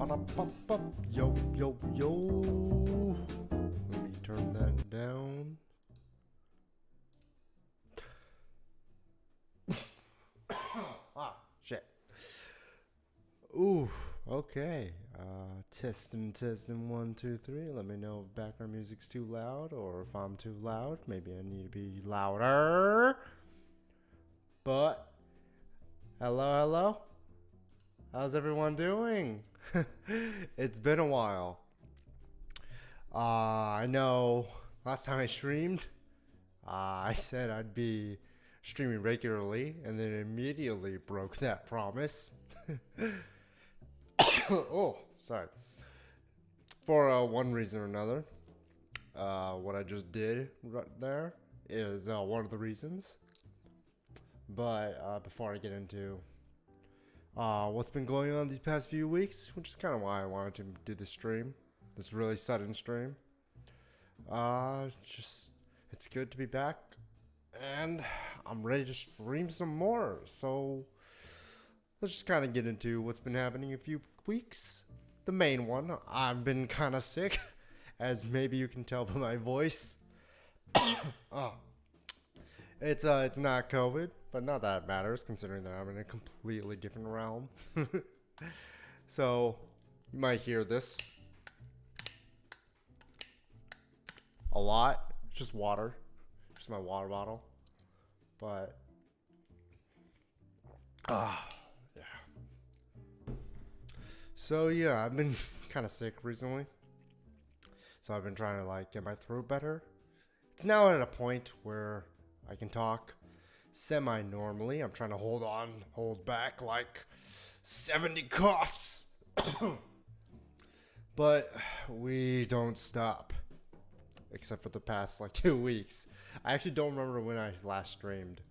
Ba-da-ba-ba. Yo, yo, yo. Let me turn that down. Shit. Ooh, okay. Testing, 1, 2, 3. Let me know if background music's too loud or if I'm too loud. Maybe I need to be louder. But, hello? How's everyone doing? It's been a while. I know last time I streamed, I said I'd be streaming regularly and then immediately broke that promise. Oh, sorry. For one reason or another, what I just did right there is one of the reasons. But before I get into what's been going on these past few weeks, which is kind of why I wanted to do this stream, this really sudden stream. Just it's good to be back, and I'm ready to stream some more. So let's just kind of get into what's been happening a few weeks. The main one, I've been kind of sick, as maybe you can tell by my voice. Oh, it's not COVID, but not that it matters considering that I'm in a completely different realm. So you might hear this a lot. It's just water, just my water bottle. But yeah. So yeah, I've been kind of sick recently. So I've been trying to like get my throat better. It's now at a point where I can talk semi-normally. I'm trying to hold back like 70 coughs. But we don't stop. Except for the past like 2 weeks. I actually don't remember when I last streamed,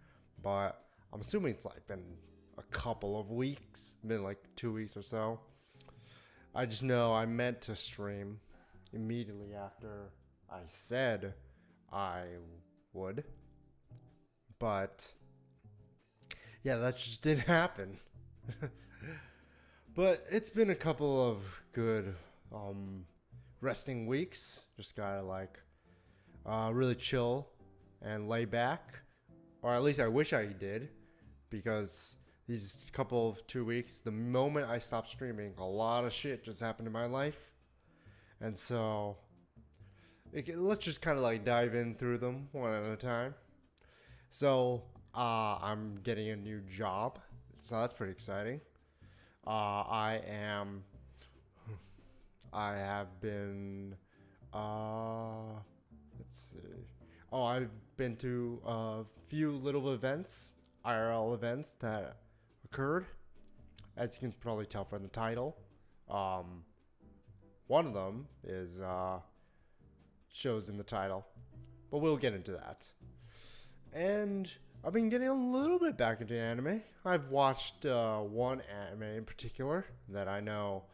but I'm assuming it's like been a couple of weeks, been like 2 weeks or so. I just know I meant to stream immediately after I said I would, but yeah, that just didn't happen. But it's been a couple of good resting weeks. Just gotta like really chill and lay back, or at least I wish I did, because these couple of 2 weeks, the moment I stopped streaming, a lot of shit just happened in my life, and so let's just kind of like dive in through them one at a time. So I'm getting a new job, so that's pretty exciting. I have been let's see. Oh, I've been to a few little events, IRL events that occurred. As you can probably tell from the title. One of them is shows in the title, but we'll get into that. And I've been getting a little bit back into anime. I've watched one anime in particular that I know.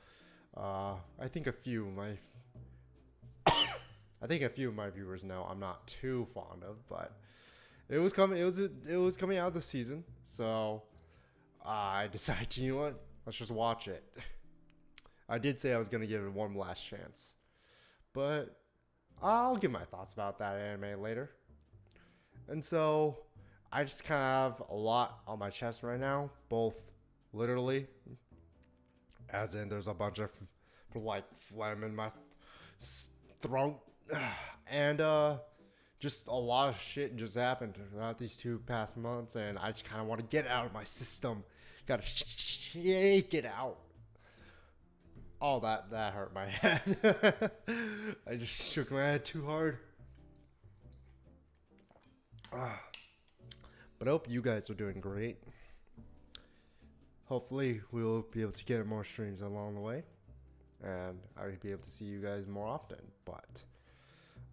I think a few of my viewers know I'm not too fond of, but it was coming. It was coming out this season, so I decided, you know what? Let's just watch it. I did say I was gonna give it one last chance, but I'll give my thoughts about that anime later. And so I just kind of have a lot on my chest right now, both literally, as in there's a bunch of like phlegm in my throat, and just a lot of shit just happened throughout these 2 past months, and I just kind of want to get it out of my system. Gotta shake it out. Oh, that hurt my head. I just shook my head too hard. But I hope you guys are doing great. Hopefully we'll be able to get more streams along the way, and I'll be able to see you guys more often. But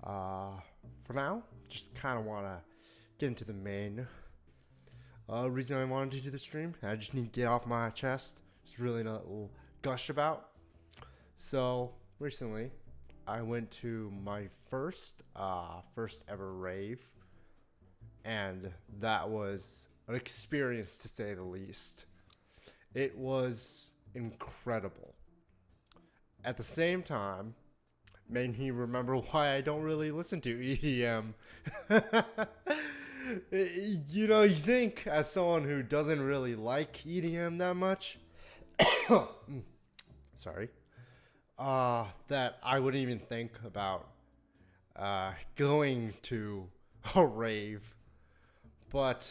for now, just kind of want to get into the main reason I wanted to do the stream. I just need to get off my chest. Just really not a little gush about. So recently, I went to my first ever rave, and that was an experience to say the least. It was incredible. at the same time, made me remember why I don't really listen to EDM. You think as someone who doesn't really like EDM that much, sorry, that I wouldn't even think about going to a rave. But,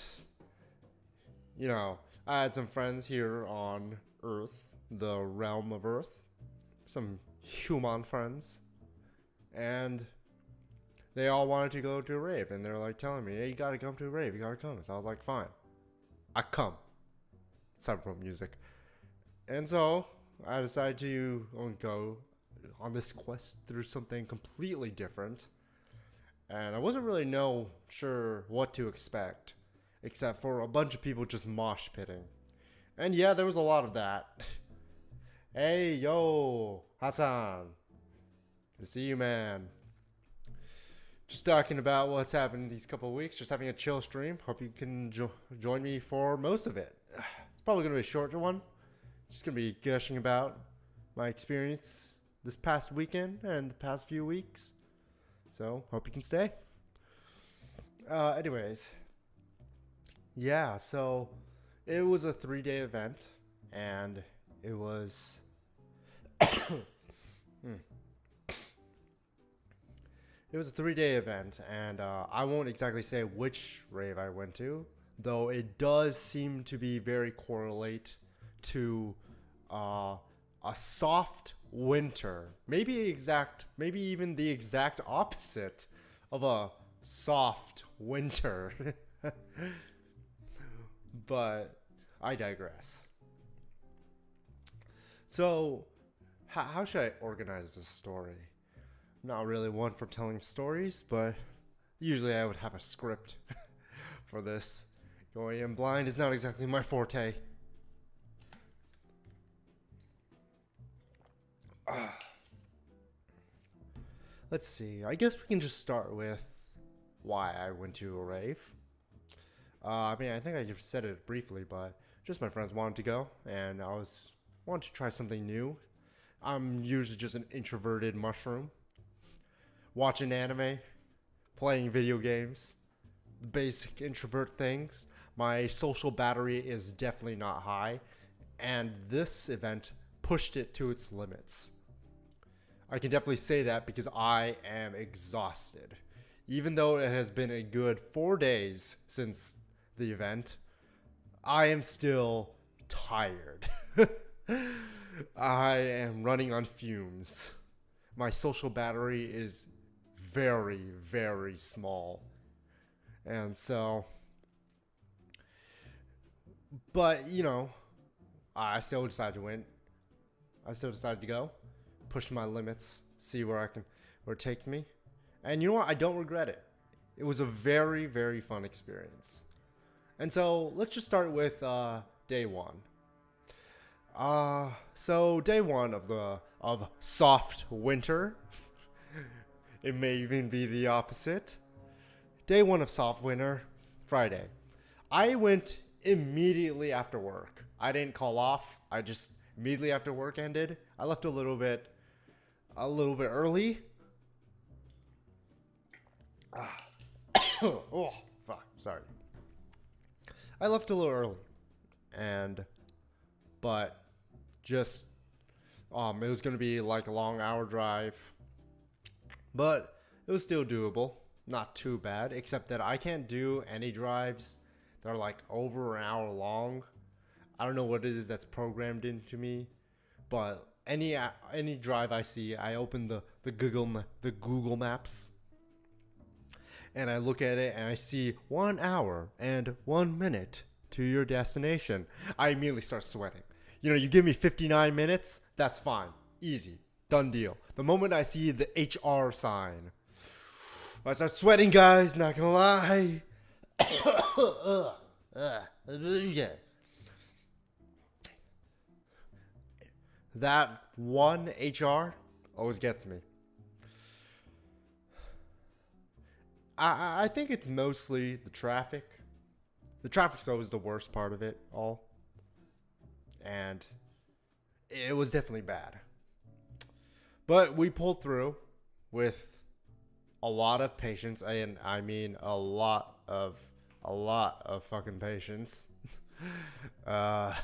I had some friends here on Earth, the realm of Earth, some human friends, and they all wanted to go to a rave, and they're like telling me, hey, you gotta come to a rave, you gotta come. So I was like, fine, I come. Cyberpunk music. And so I decided to go on this quest through something completely different. And I wasn't really sure what to expect, except for a bunch of people just mosh pitting. And yeah, there was a lot of that. Hey, yo, Hassan. Good to see you, man. Just talking about what's happened these couple of weeks. Just having a chill stream. Hope you can join me for most of it. It's probably going to be a shorter one. Just going to be gushing about my experience this past weekend and the past few weeks. So, hope you can stay. Anyways. Yeah, so it was a 3-day event. And it was... It was a 3-day event, and I won't exactly say which rave I went to, though it does seem to be very correlate to a soft winter. Maybe even the exact opposite of a soft winter. But I digress. So, how should I organize this story? Not really one for telling stories, but usually I would have a script for this. Going in blind is not exactly my forte. Let's see. I guess we can just start with why I went to a rave. I think I just said it briefly, but just my friends wanted to go, and I wanted to try something new. I'm usually just an introverted mushroom. Watching anime, playing video games, the basic introvert things. My social battery is definitely not high, and this event pushed it to its limits. I can definitely say that because I am exhausted. Even though it has been a good 4 days since the event, I am still tired. I am running on fumes. My social battery is very, very small. And so, but I still decided to win. I still decided to go, push my limits, see where it takes me. And you know what? I don't regret it. It was a very, very fun experience. And so let's just start with day one. So day one of soft winter. It may even be the opposite. Day one of soft winter, Friday. I went immediately after work. I didn't call off. I just immediately after work ended. I left a little bit early. Oh, fuck. Sorry. I left a little early. But just, it was going to be like a long hour drive. But it was still doable. Not too bad. Except that I can't do any drives that are like over an hour long. I don't know what it is that's programmed into me. But any drive I see, I open the Google Maps. And I look at it and I see 1 hour and 1 minute to your destination. I immediately start sweating. You give me 59 minutes, that's fine. Easy. Done deal. The moment I see the HR sign, I start sweating, guys, not gonna lie. That one HR always gets me. I think it's mostly the traffic. The traffic's always the worst part of it all. And it was definitely bad. But we pulled through with a lot of patience, and I mean a lot of fucking patience. uh,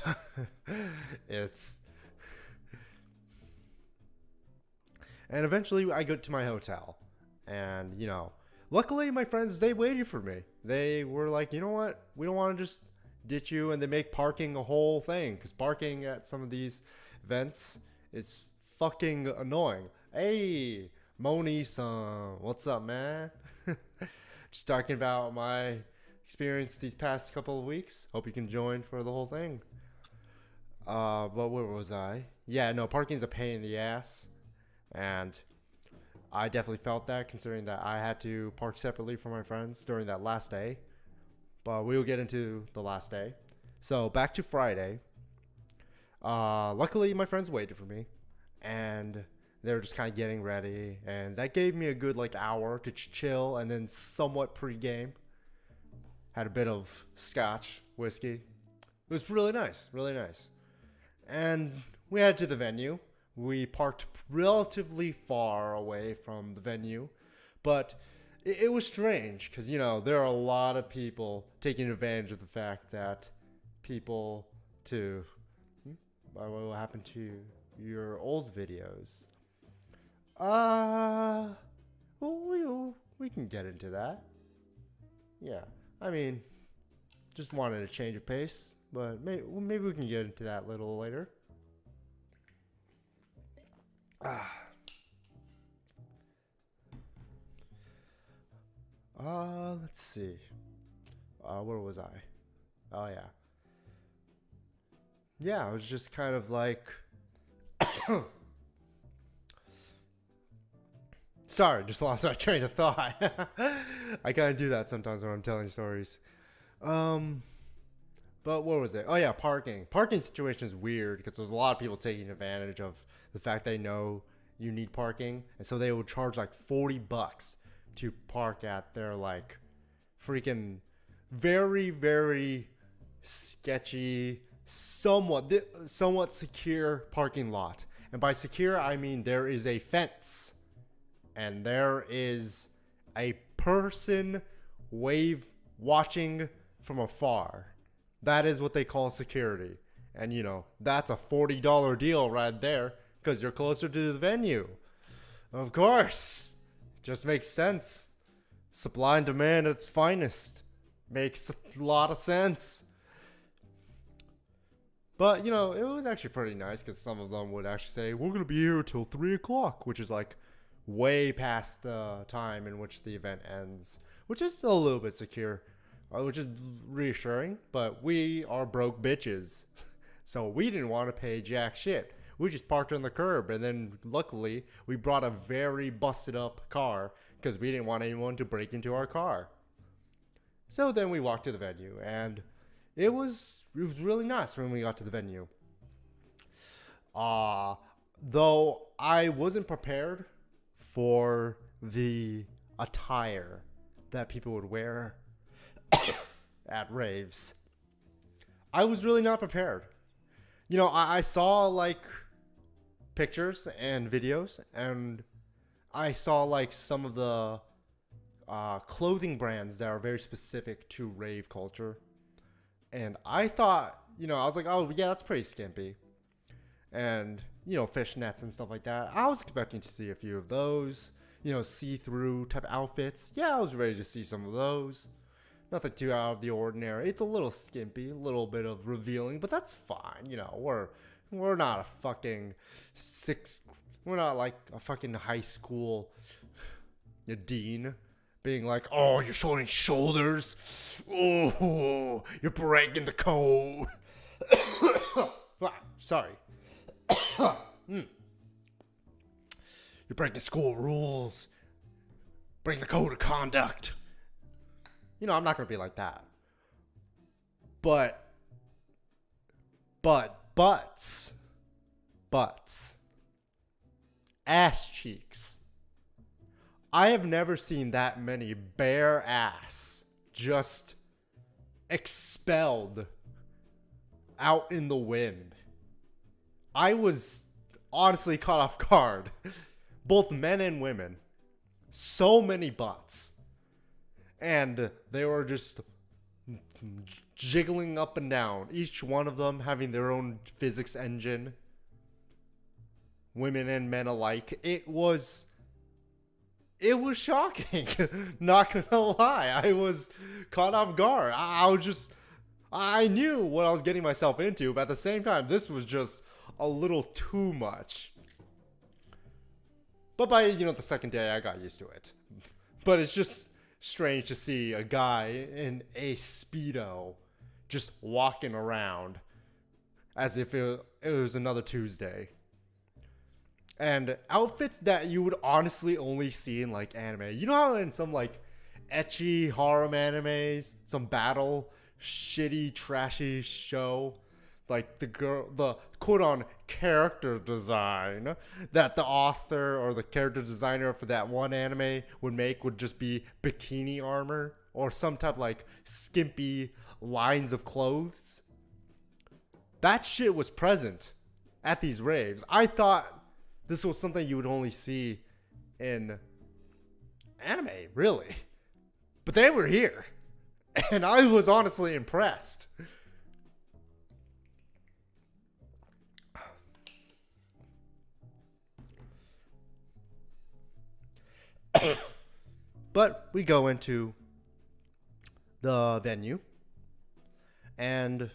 it's and eventually I go to my hotel, and luckily my friends, they waited for me. They were like, you know what, we don't want to just ditch you, and they make parking a whole thing because parking at some of these events is fucking annoying. Hey, Moni-san, what's up, man? Just talking about my experience these past couple of weeks. Hope you can join for the whole thing. But where was I? Yeah, no, parking's a pain in the ass, and I definitely felt that, considering that I had to park separately from my friends during that last day. But we will get into the last day. So back to Friday. Luckily, my friends waited for me, and they were just kind of getting ready, and that gave me a good hour to chill, and then somewhat pre-game. Had a bit of scotch whiskey. It was really nice, really nice. And we headed to the venue. We parked relatively far away from the venue, but it was strange because, there are a lot of people taking advantage of the fact that people to... What will happen to your old videos? We can get into that. Yeah, I mean, just wanted a change of pace, but maybe we can get into that a little later. Let's see. Where was I? Oh yeah. Yeah, I was just kind of like... Sorry, just lost my train of thought. I kind of do that sometimes when I'm telling stories. But what was it? Oh yeah, parking. Parking situation is weird because there's a lot of people taking advantage of the fact they know you need parking, and so they will charge like $40 to park at their freaking very, very sketchy, somewhat secure parking lot. And by secure, I mean there is a fence, and there is a person watching from afar. That is what they call security. And that's a $40 deal right there because you're closer to the venue. Of course. Just makes sense. Supply and demand at its finest. Makes a lot of sense. But, it was actually pretty nice because some of them would actually say, we're going to be here till 3 o'clock, which is way past the time in which the event ends, which is still a little bit secure, which is reassuring. But we are broke bitches, so we didn't want to pay jack shit. We just parked on the curb, and then luckily we brought a very busted up car because we didn't want anyone to break into our car. So then we walked to the venue, and it was really nice when we got to the venue. Though I wasn't prepared for the attire that people would wear at raves. I was really not prepared. I saw pictures and videos, and I saw some of the clothing brands that are very specific to rave culture. And I thought, I was like, oh yeah, that's pretty skimpy. And, fishnets and stuff like that. I was expecting to see a few of those, see-through type outfits. Yeah, I was ready to see some of those. Nothing too out of the ordinary. It's a little skimpy, a little bit of revealing, but that's fine. We're not a fucking we're not like a fucking high school dean being like, oh, you're showing shoulders. Oh, you're breaking the code. Sorry. You're breaking school rules. Breaking the code of conduct. I'm not going to be like that. But, ass cheeks. I have never seen that many bare ass just expelled out in the wind. I was honestly caught off guard. both men and women. So many butts. And they were just jiggling up and down, each one of them having their own physics engine. Women and men alike. It was shocking. Not gonna lie. I was caught off guard. I knew what I was getting myself into, but at the same time, this was just a little too much. But by, the second day, I got used to it. But it's just strange to see a guy in a Speedo just walking around as if it was another Tuesday. And outfits that you would honestly only see in like anime. You know how in some like ecchi horror animes, some battle, shitty, trashy show, like the quote on character design that the author or the character designer for that one anime would just be bikini armor or some type of like skimpy lines of clothes. That shit was present at these raves. I thought this was something you would only see in anime, really. But they were here. And I was honestly impressed. But we go into the venue. And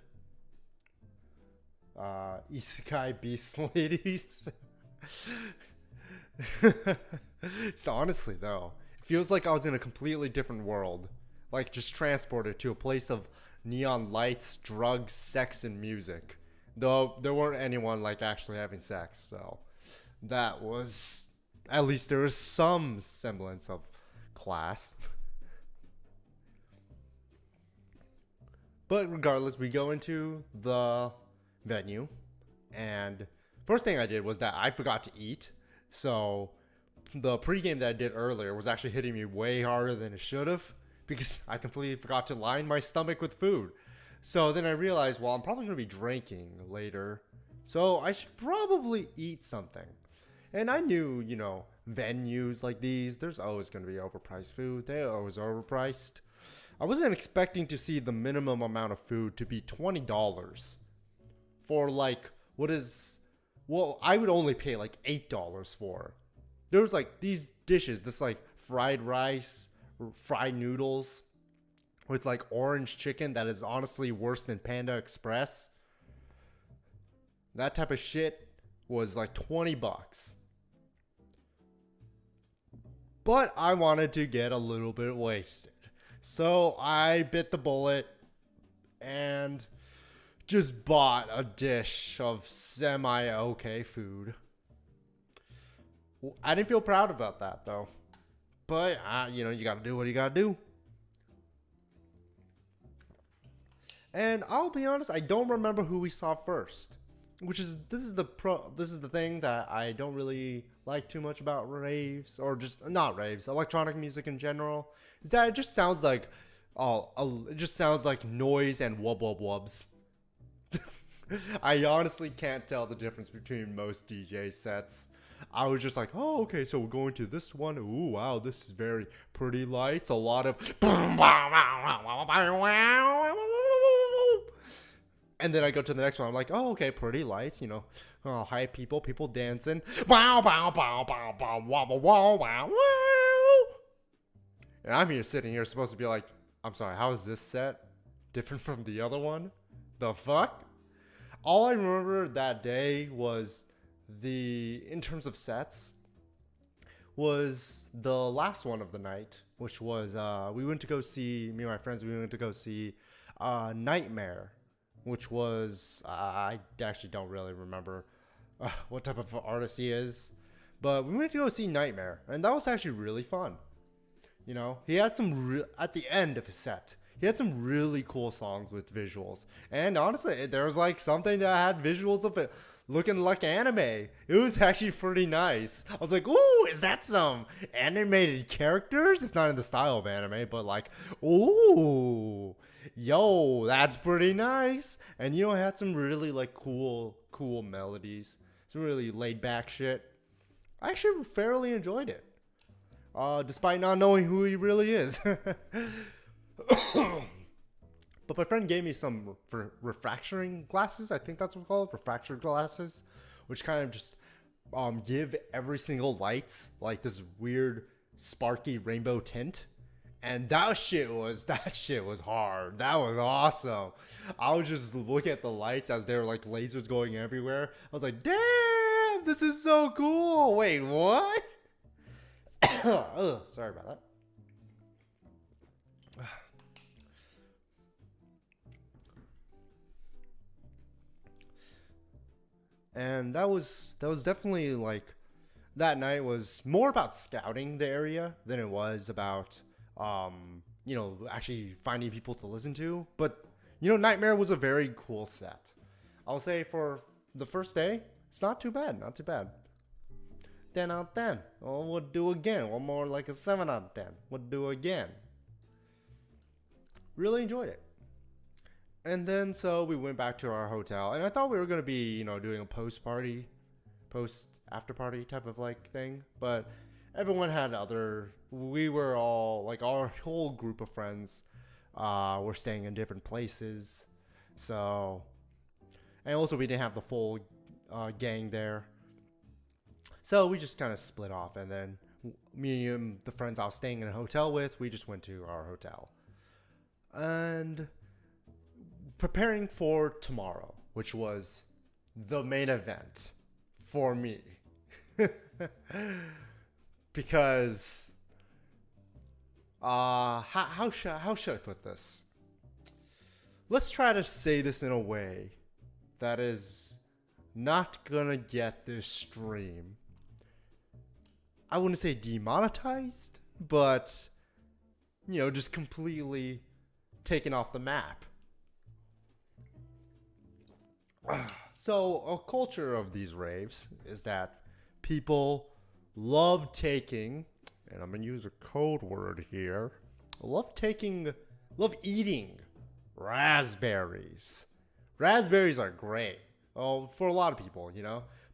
Isekai Beast Ladies. So honestly though, it feels like I was in a completely different world. Like just transported to a place of neon lights, drugs, sex, and music. Though there weren't anyone like actually having sex, so that was, at least there was some semblance of class. But regardless, we go into the venue, and first thing I did was that I forgot to eat. So the pregame that I did earlier was actually hitting me way harder than it should have because I completely forgot to line my stomach with food. So then I realized, well, I'm probably going to be drinking later, so I should probably eat something. And I knew, venues like these, there's always going to be overpriced food. They're always overpriced. I wasn't expecting to see the minimum amount of food to be $20 for like I would only pay like $8 for. There was like these dishes, this like fried rice, fried noodles with like orange chicken that is honestly worse than Panda Express. That type of shit was like $20. But I wanted to get a little bit wasted. So I bit the bullet and just bought a dish of semi-okay food. I didn't feel proud about that though. But, you gotta do what you gotta do. And I'll be honest, I don't remember who we saw first. This is the thing that I don't really like too much about raves, or just not raves, electronic music in general, is that it just sounds like noise and wub wub wubs. I honestly can't tell the difference between most DJ sets. I was just like, oh, okay, so we're going to this one. Ooh, wow, this is very pretty lights. A lot of and then I go to the next one. I'm like, oh, okay, pretty lights, hi people dancing. And I'm sitting here supposed to be like, I'm sorry, how is this set different from the other one? The fuck? All I remember that day was in terms of sets, was the last one of the night, which was, me and my friends, we went to go see Nightmare, which was, I actually don't really remember what type of artist he is, but we went to go see Nightmare, and that was actually really fun. He had at the end of his set, he had some really cool songs with visuals. And honestly, there was like something that had visuals of it looking like anime. It was actually pretty nice. I was like, ooh, is that some animated characters? It's not in the style of anime, but like, ooh, yo, that's pretty nice. And it had some really like cool melodies. Some really laid back shit. I actually fairly enjoyed it, despite not knowing who he really is. But my friend gave me some refractoring glasses. I think that's what we call it, refractor glasses, which kind of just give every single light like this weird sparky rainbow tint. And that shit was hard. That was awesome. I was just looking at the lights as they were like lasers going everywhere. I was like, damn, this is so cool. Wait, what? Ugh, sorry about that. And that was definitely like that night was more about scouting the area than it was about actually finding people to listen to. But Nightmare was a very cool set. I'll say for the first day, it's not too bad, not too bad. 10 out of 10. Oh, we'll do again. One more like a 7 out of 10. We'll do again. Really enjoyed it. And then so we went back to our hotel, and I thought we were gonna be, doing a post after party type of like thing, but everyone had other. We were all like our whole group of friends, were staying in different places, so and also we didn't have the full gang there, so we just kind of split off, and then me and the friends I was staying in a hotel with, we just went to our hotel, and preparing for tomorrow, which was the main event for me. Because how should I put this? Let's try to say this in a way that is not gonna get this stream, I wouldn't say demonetized, but just completely taken off the map. So a culture of these raves is that people love taking, and I'm gonna use a code word here, love eating raspberries. Raspberries are great. Oh, for a lot of people,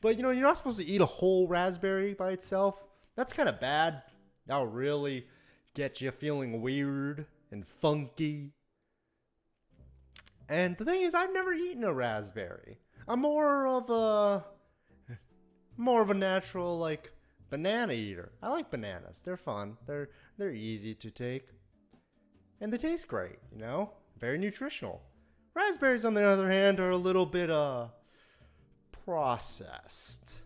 But you're not supposed to eat a whole raspberry by itself. That's kind of bad. That'll really get you feeling weird and funky. And the thing is, I've never eaten a raspberry. I'm more of a natural like banana eater. I like bananas. They're fun. They're easy to take, and they taste great. Very nutritional. Raspberries, on the other hand, are a little bit processed.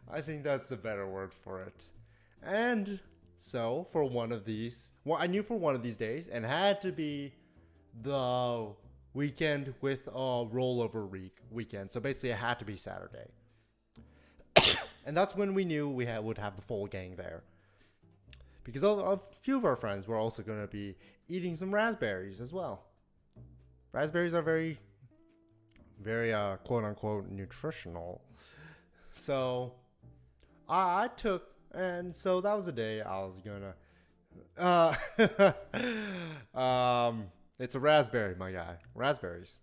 I think that's the better word for it. And so for one of these, I knew for one of these days, and had to be the weekend with a rollover weekend. So basically it had to be Saturday. And that's when we knew we would have the full gang there. Because a few of our friends were also going to be eating some raspberries as well. Raspberries are very, very quote unquote nutritional. So I took, and so that was the day I was gonna it's a raspberry, my guy. Raspberries.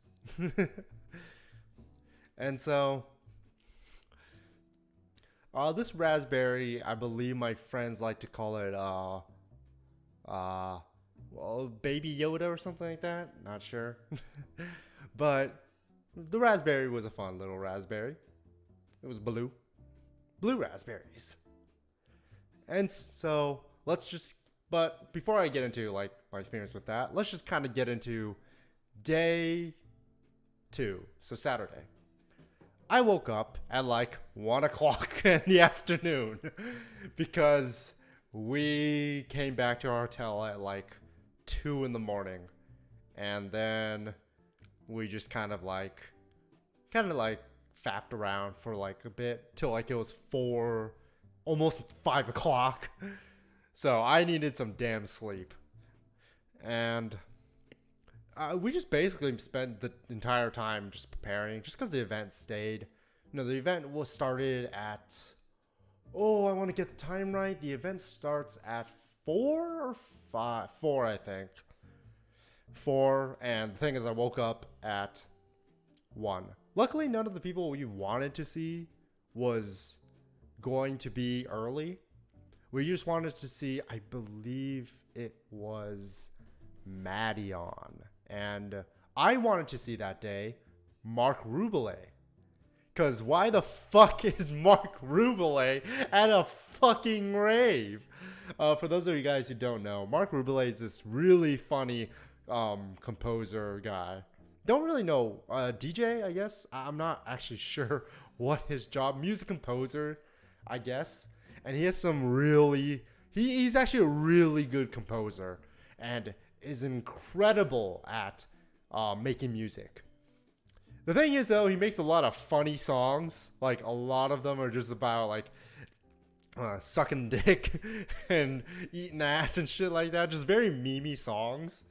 And so this raspberry, I believe my friends like to call it Baby Yoda or something like that. Not sure. But the raspberry was a fun little raspberry. It was blue raspberries. And so but before I get into like my experience with that, let's just kind of get into day 2. So Saturday. I woke up at like 1 o'clock in the afternoon because we came back to our hotel at like 2 in the morning. And then we just kind of like faffed around for like a bit till like it was 4, almost 5 o'clock. So I needed some damn sleep. And we just basically spent the entire time just preparing, just because the event stayed. The event was started at, I want to get the time right. The event starts at 4 or 5? 4, I think. 4, and the thing is, I woke up at 1. Luckily, none of the people we wanted to see was going to be early. We just wanted to see, I believe it was Madion. And I wanted to see that day Mark Ruble. Because why the fuck is Mark Ruble at a fucking rave? For those of you guys who don't know, Mark Ruble is this really funny composer guy. Don't really know. DJ, I guess. I'm not actually sure what his job. Music composer, I guess. And he has some really... He's actually a really good composer. And is incredible at making music. The thing is, though, he makes a lot of funny songs. Like, a lot of them are just about, like, sucking dick and eating ass and shit like that. Just very memey songs.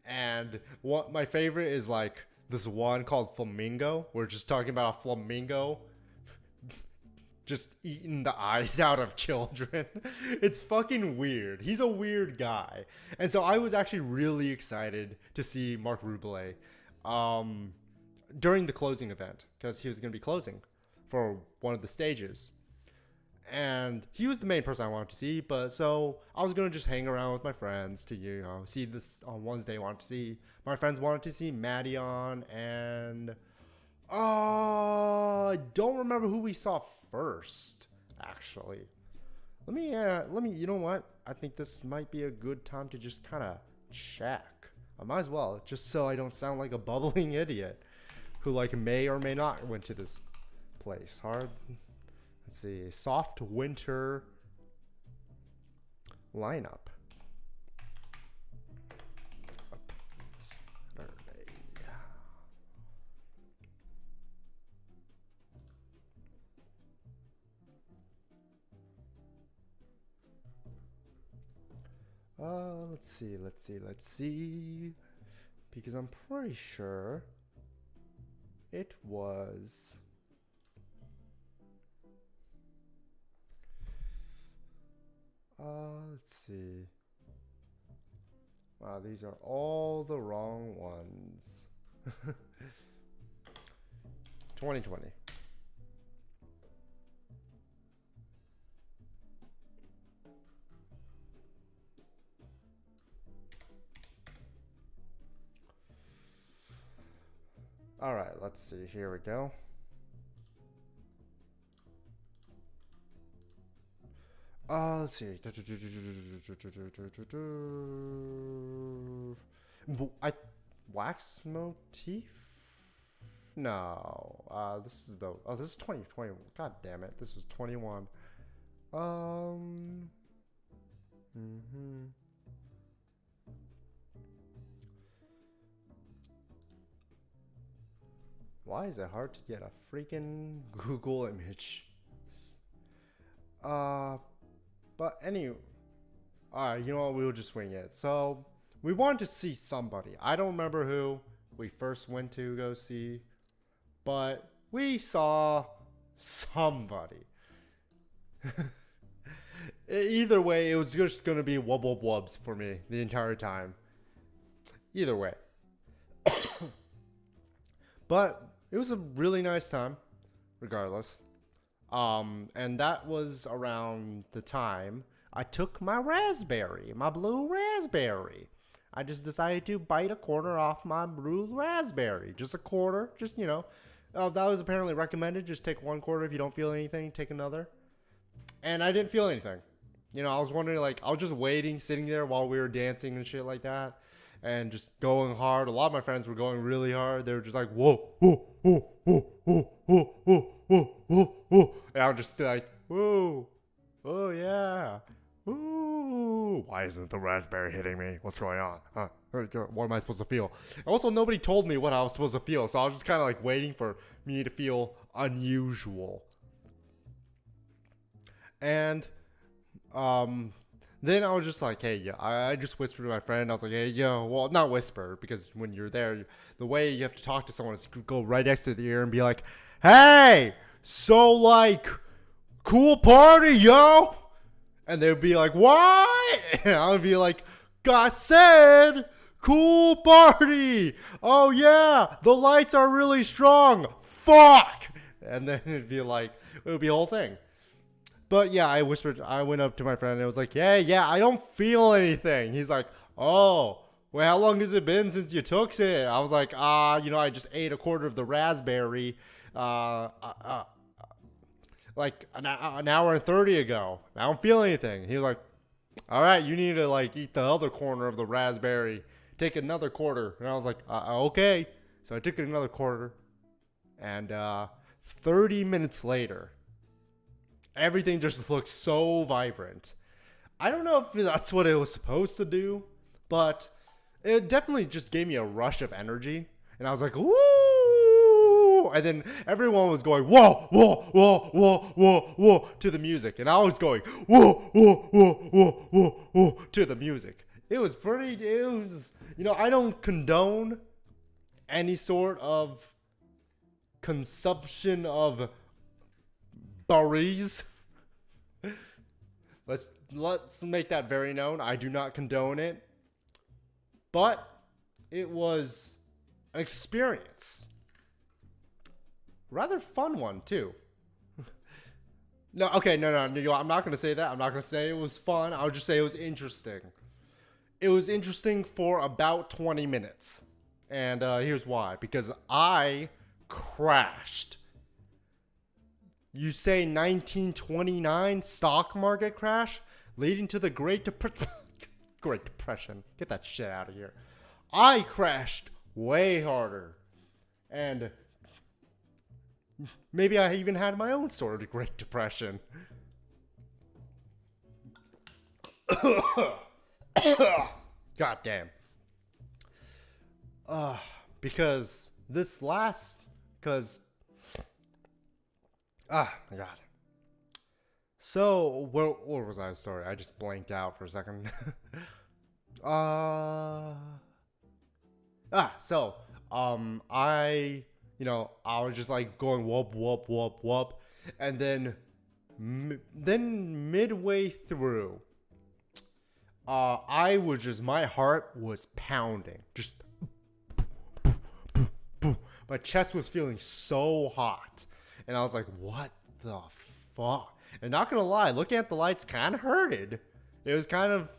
And what my favorite is, like, this one called Flamingo. We're just talking about a flamingo just eating the eyes out of children. It's fucking weird. He's a weird guy. And so I was actually really excited to see Mark Ruble during the closing event, because he was going to be closing for one of the stages. And he was the main person I wanted to see, but so I was going to just hang around with my friends to, you know, see this on Wednesday. I wanted to see, my friends wanted to see Madion, and I don't remember who we saw first, actually. Let me, you know what? I think this might be a good time to just kind of check. I might as well, just so I don't sound like a bubbling idiot who, like, may or may not went to this place. Let's see, soft winter lineup. Saturday. Let's see. Because I'm pretty sure it was... let's see. Wow, these are all the wrong ones. 2020. All right, let's see. Here we go. Let's see. Wax motif? No. This is 2020. God damn it. This was 21. Why is it hard to get a freaking Google image? But anyway, alright, you know what, we'll just wing it. So, we wanted to see somebody. I don't remember who we first went to go see, but we saw somebody. Either way, it was just gonna be wub wub wubs for me the entire time. Either way. But it was a really nice time, regardless. And that was around the time I took my blue raspberry. I just decided to bite a corner off my blue raspberry. Just a quarter, just, you know. That was apparently recommended. Just take one quarter. If you don't feel anything, take another. And I didn't feel anything. You know, I was wondering, like, I was just waiting, sitting there while we were dancing and shit like that. And just going hard. A lot of my friends were going really hard. They were just like, whoa, whoa, whoa, whoa, whoa, whoa, whoa, whoa, whoa, whoa. And I was just like, whoa, oh yeah, ooh. Why isn't the raspberry hitting me? What's going on? Huh? What am I supposed to feel? Also, nobody told me what I was supposed to feel. So I was just kind of like waiting for me to feel unusual. And, then I was just like, hey, yeah, I just whispered to my friend. I was like, hey, yo, well, not whisper, because when you're there, the way you have to talk to someone is to go right next to the ear and be like, hey, so, like, cool party, yo. And they'd be like, what? And I would be like, I said, cool party. Oh, yeah, the lights are really strong. Fuck. And then it'd be like, It would be a whole thing. But yeah, I went up to my friend and I was like, yeah, I don't feel anything. He's like, oh, well, how long has it been since you took it? I was like, I just ate a quarter of the raspberry, uh, uh, uh like an hour and 30 ago. I don't feel anything. He was like, all right, you need to like eat the other corner of the raspberry. Take another quarter. And I was like, okay. So I took another quarter. And 30 minutes later, everything just looks so vibrant. I don't know if that's what it was supposed to do, but it definitely just gave me a rush of energy. And I was like, woo! And then everyone was going, whoa, whoa, whoa, whoa, whoa, whoa, to the music. And I was going, whoa, whoa, whoa, whoa, whoa, whoa, to the music. It was, I don't condone any sort of consumption of berries. Let's make that very known. I do not condone it. But it was an experience. Rather fun one, too. No, I'm not going to say that. I'm not going to say it was fun. I'll just say it was interesting. It was interesting for about 20 minutes. And here's why. Because I crashed. You say 1929 stock market crash leading to the Great Depression. Get that shit out of here. I crashed way harder. And maybe I even had my own sort of Great Depression. God damn. Because my God. So, what was I? Sorry, I just blanked out for a second. I was just like going whoop, whoop, whoop, whoop. And then midway through, my heart was pounding. Just, my chest was feeling so hot. And I was like, what the fuck? And not gonna lie, looking at the lights kind of hurted. It was kind of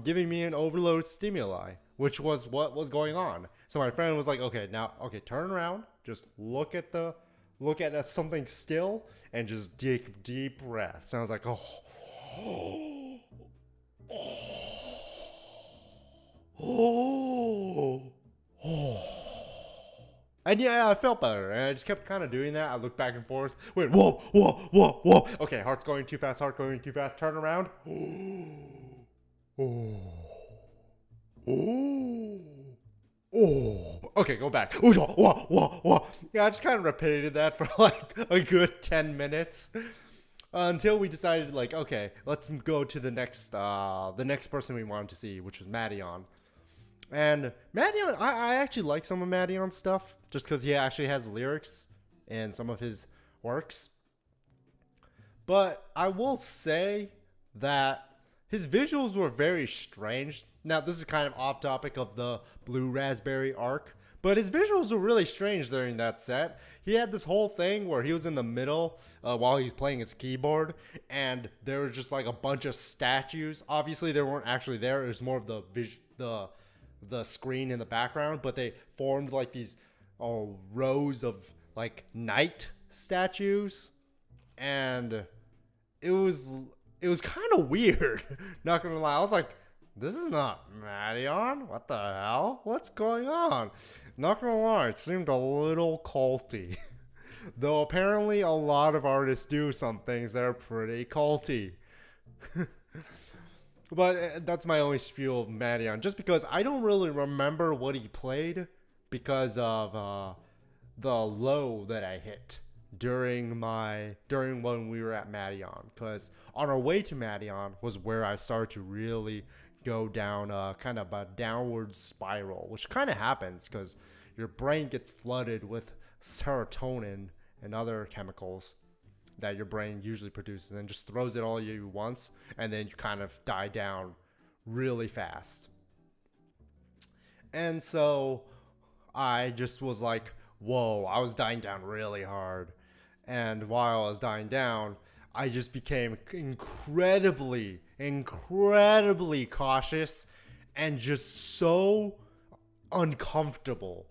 giving me an overload stimuli, which was what was going on. So my friend was like, okay, turn around. Just look at something still and just take deep breaths. And I was like, And yeah, I felt better. And I just kept kind of doing that. I looked back and forth. Wait, whoa, whoa, whoa, whoa. Okay, heart's going too fast, Turn around. Okay, go back. Yeah, I just kind of repeated that for like a good 10 minutes. Until we decided, like, okay, let's go to the next person we wanted to see, which was Madion. And Madion, I actually like some of Madion's stuff, just because he actually has lyrics in some of his works. But I will say that his visuals were very strange. Now, this is kind of off topic of the Blue Raspberry arc, but his visuals were really strange during that set. He had this whole thing where he was in the middle while he was playing his keyboard, and there was just like a bunch of statues. Obviously, they weren't actually there. It was more of the screen in the background, but they formed like these rows of like knight statues, and it was kind of weird. Not gonna lie, I was like, this is not Madion. What the hell? What's going on? Not gonna lie, it seemed a little culty. Though apparently a lot of artists do some things that are pretty culty. But that's my only spiel of Madion, just because I don't really remember what he played because of the low that I hit during when we were at Madion. Because on our way to Madion was where I started to really go down kind of a downward spiral, which kind of happens because your brain gets flooded with serotonin and other chemicals that your brain usually produces and just throws it all at you once, and then you kind of die down really fast. And so I just was like, whoa, I was dying down really hard. And while I was dying down, I just became incredibly cautious and just so uncomfortable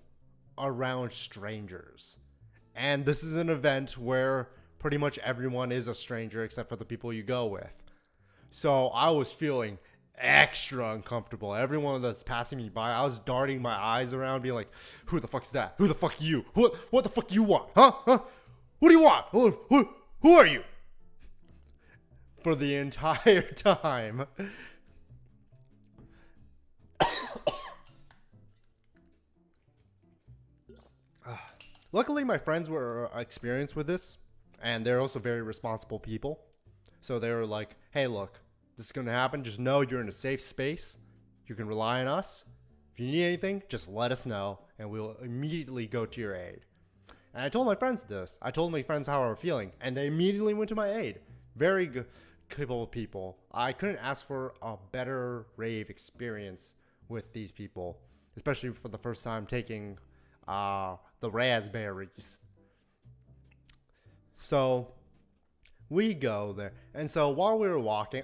around strangers. And this is an event where pretty much everyone is a stranger except for the people you go with. So I was feeling extra uncomfortable. Everyone that's passing me by, I was darting my eyes around, being like, "Who the fuck is that? Who the fuck are you? What the fuck you want? Huh? What do you want? Who are you?" For the entire time. Luckily, my friends were experienced with this, and they're also very responsible people. So they were like, "Hey, look, this is going to happen. Just know you're in a safe space. You can rely on us. If you need anything, just let us know, and we'll immediately go to your aid." And I told my friends this. I told my friends how I was feeling, and they immediately went to my aid. Very good, capable people. I couldn't ask for a better rave experience with these people, especially for the first time taking the raspberries. So we go there. And so while we were walking,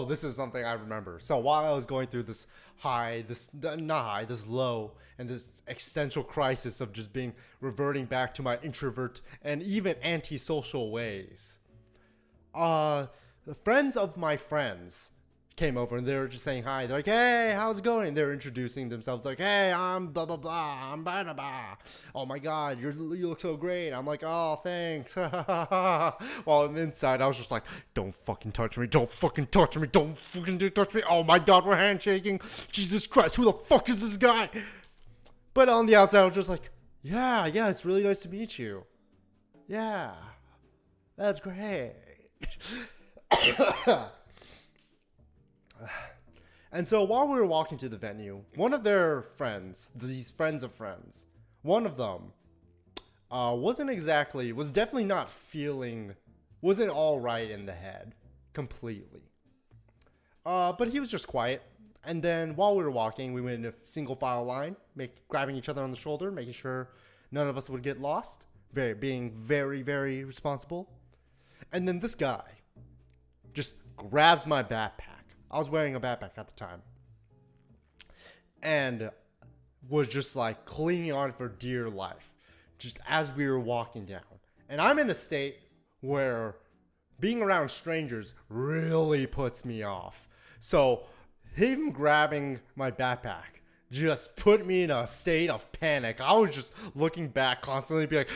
this is something I remember. So while I was going through this this low, and this existential crisis of just reverting back to my introvert and even antisocial ways, friends of my friends came over and they were just saying hi. They're like, "Hey, how's it going?" They're introducing themselves like, "Hey, I'm blah blah blah, I'm blah blah blah. Oh my god, you look so great." I'm like, "Oh, thanks." While on the inside, I was just like, "Don't fucking touch me, don't fucking touch me, don't fucking touch me. Oh my god, we're handshaking. Jesus Christ, who the fuck is this guy?" But on the outside, I was just like, yeah, it's really nice to meet you. Yeah, that's great. And so while we were walking to the venue, one of their friends, these friends of friends, one of them was definitely not wasn't all right in the head completely. But he was just quiet. And then while we were walking, we went in a single file line, grabbing each other on the shoulder, making sure none of us would get lost, being very, very responsible. And then this guy just grabs my backpack. I was wearing a backpack at the time. And was just like clinging on for dear life, just as we were walking down. And I'm in a state where being around strangers really puts me off. So him grabbing my backpack just put me in a state of panic. I was just looking back constantly, be like,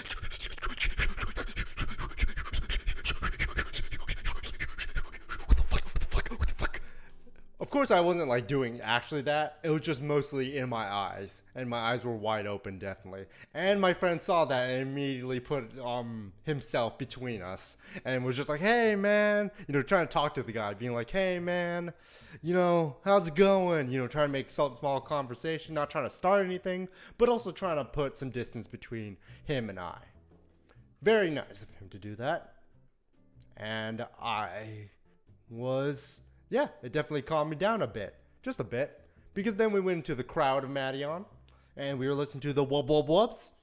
Of course, I wasn't like doing actually that. It was just mostly in my eyes, and my eyes were wide open, definitely. And my friend saw that and immediately put himself between us, and was just like, "Hey, man," trying to talk to the guy, being like, "Hey, man, how's it going?" Trying to make some small conversation, not trying to start anything, but also trying to put some distance between him and I. Very nice of him to do that, and it definitely calmed me down a bit. Just a bit. Because then we went into the crowd of Madion, and we were listening to the wub wub wubs.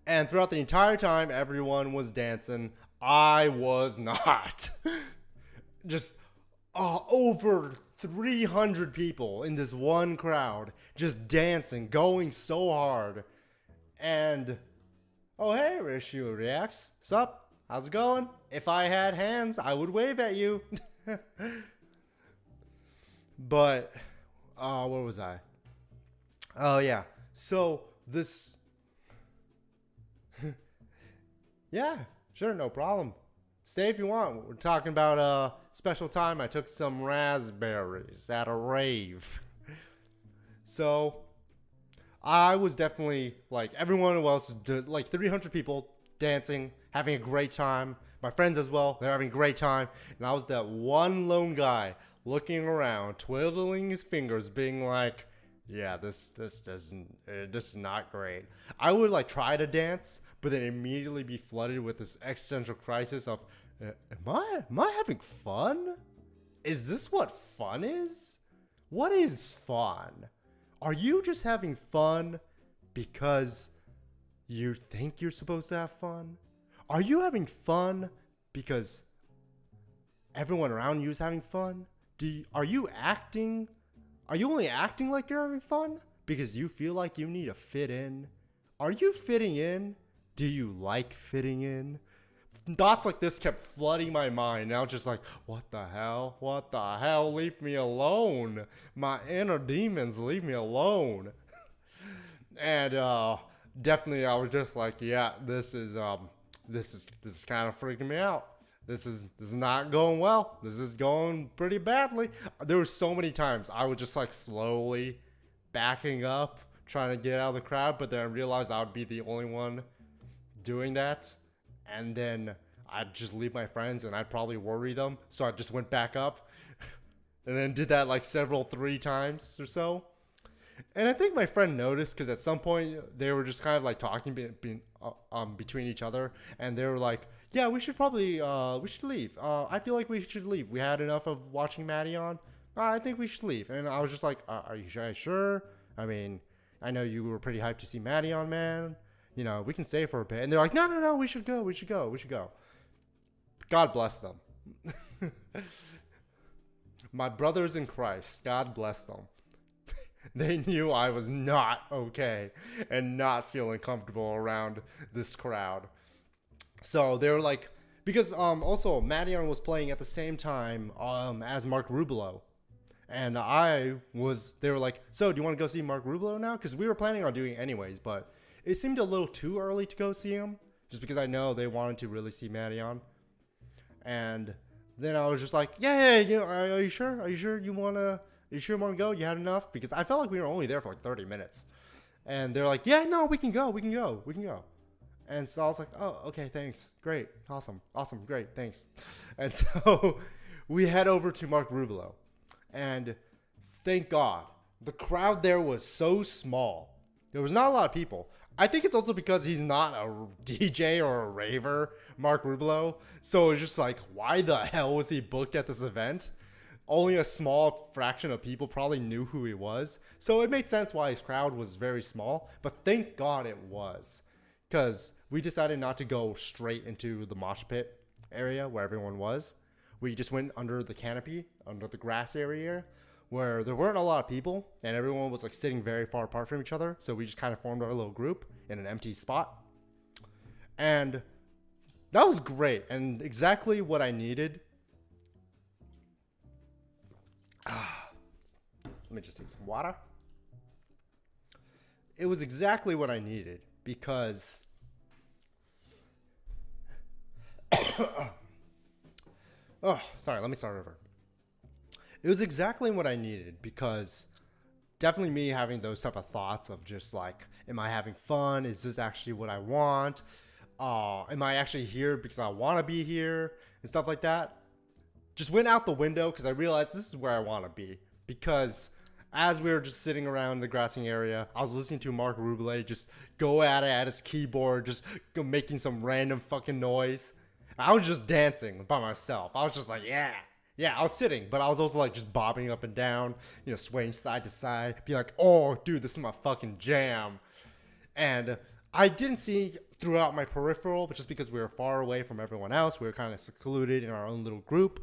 And throughout the entire time, everyone was dancing. I was not. Just over 300 people in this one crowd, just dancing, going so hard. And, oh hey, Rishu reacts. Sup? How's it going? If I had hands, I would wave at you. But, where was I? Oh, yeah. So, this... Yeah, sure, no problem. Stay if you want. We're talking about a special time I took some raspberries at a rave. So, I was definitely, like, everyone else, like 300 people dancing, having a great time. My friends as well, they're having a great time. And I was that one lone guy looking around, twiddling his fingers, being like, yeah, this is not great. I would like try to dance, but then immediately be flooded with this existential crisis of, am I having fun? Is this what fun is? What is fun? Are you just having fun because you think you're supposed to have fun? Are you having fun because everyone around you is having fun? Are you acting? Are you only acting like you're having fun because you feel like you need to fit in? Are you fitting in? Do you like fitting in? Thoughts like this kept flooding my mind. Now just like, what the hell? What the hell? Leave me alone. My inner demons, leave me alone. And definitely I was just like, yeah, this is kind of freaking me out. This is not going well. This is going pretty badly. There were so many times I would just like slowly backing up, trying to get out of the crowd, but then I realized I would be the only one doing that. And then I'd just leave my friends and I'd probably worry them. So I just went back up and then did that like 3 times or so. And I think my friend noticed because at some point they were just kind of like talking between each other, and they were like, "Yeah, we should probably we should leave. I feel like we should leave. We had enough of watching Maddie on. I think we should leave." And I was just like, "Are you sure? I mean, I know you were pretty hyped to see Maddie on, man. You know, we can stay for a bit." And they're like, "No, no, no, we should go. We should go. We should go." God bless them. My brothers in Christ. God bless them. They knew I was not okay and not feeling comfortable around this crowd. So they were like, because also Madion was playing at the same time as Mark Rubio. And they were like, "So do you want to go see Mark Rubio now?" Because we were planning on doing it anyways, but it seemed a little too early to go see him, just because I know they wanted to really see Madion. And then I was just like, yeah, you know, are you sure? Are you sure you want to? You sure want to go? You had enough? Because I felt like we were only there for like 30 minutes. And they're like, "Yeah, no, we can go. We can go. We can go." And so I was like, "Oh, okay, thanks. Great. Awesome. Awesome. Great. Thanks." And so we head over to Mark Rubio. And thank God, the crowd there was so small. There was not a lot of people. I think it's also because he's not a DJ or a raver, Mark Rubio. So it's just like, why the hell was he booked at this event? Only a small fraction of people probably knew who he was. So it made sense why his crowd was very small. But thank God it was. Because we decided not to go straight into the mosh pit area where everyone was. We just went under the canopy, under the grass area, where there weren't a lot of people. And everyone was like sitting very far apart from each other. So we just kind of formed our little group in an empty spot. And that was great. And exactly what I needed. Let me just take some water. It was exactly what I needed because sorry, let me start over. It was exactly what I needed because definitely me having those type of thoughts of just like, am I having fun? Is this actually what I want? Am I actually here because I want to be here? And stuff like that. Just went out the window because I realized this is where I want to be. Because as we were just sitting around the grassing area, I was listening to Mark Rubio just go at it at his keyboard, just go making some random fucking noise. I was just dancing by myself. I was just like, yeah. Yeah, I was sitting, but I was also like just bobbing up and down, you know, swaying side to side, being like, "Oh, dude, this is my fucking jam." And I didn't see throughout my peripheral, but just because we were far away from everyone else, we were kind of secluded in our own little group,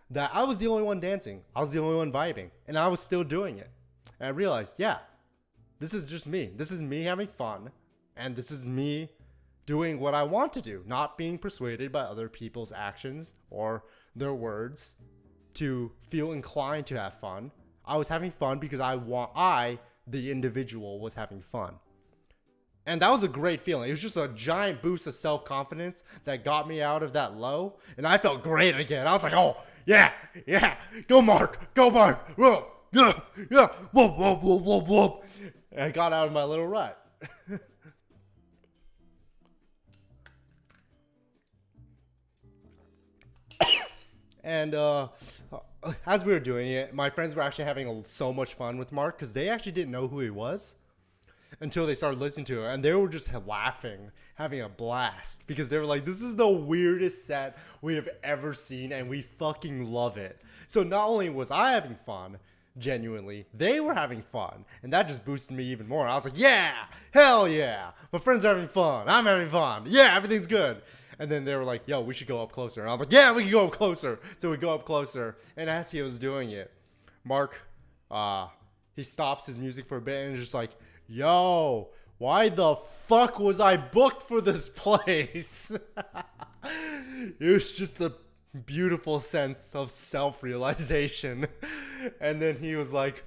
that I was the only one dancing. I was the only one vibing, and I was still doing it. And I realized, yeah, this is just me. This is me having fun, and this is me doing what I want to do, not being persuaded by other people's actions or their words to feel inclined to have fun. I was having fun because the individual, was having fun. And that was a great feeling. It was just a giant boost of self-confidence that got me out of that low. And I felt great again. I was like, "Oh, yeah, yeah. Go, Mark. Whoa, yeah, yeah. Whoop, whoop, whoop, whoop, whoop." And I got out of my little rut. And as we were doing it, my friends were actually having so much fun with Mark because they actually didn't know who he was until they started listening to it, and they were just laughing, having a blast because they were like, "This is the weirdest set we have ever seen, and we fucking love it." So not only was I having fun, Genuinely, they were having fun, and that just boosted me even more. I was like, yeah, hell yeah, my friends are having fun, I'm having fun, yeah, everything's good. And then they were like, yo, we should go up closer. And I'm like, yeah, we can go up closer. So we go up closer, and as he was doing it, Mark, he stops his music for a bit and is just like, yo, why the fuck was I booked for this place? It was just a beautiful sense of self-realization. And then he was like,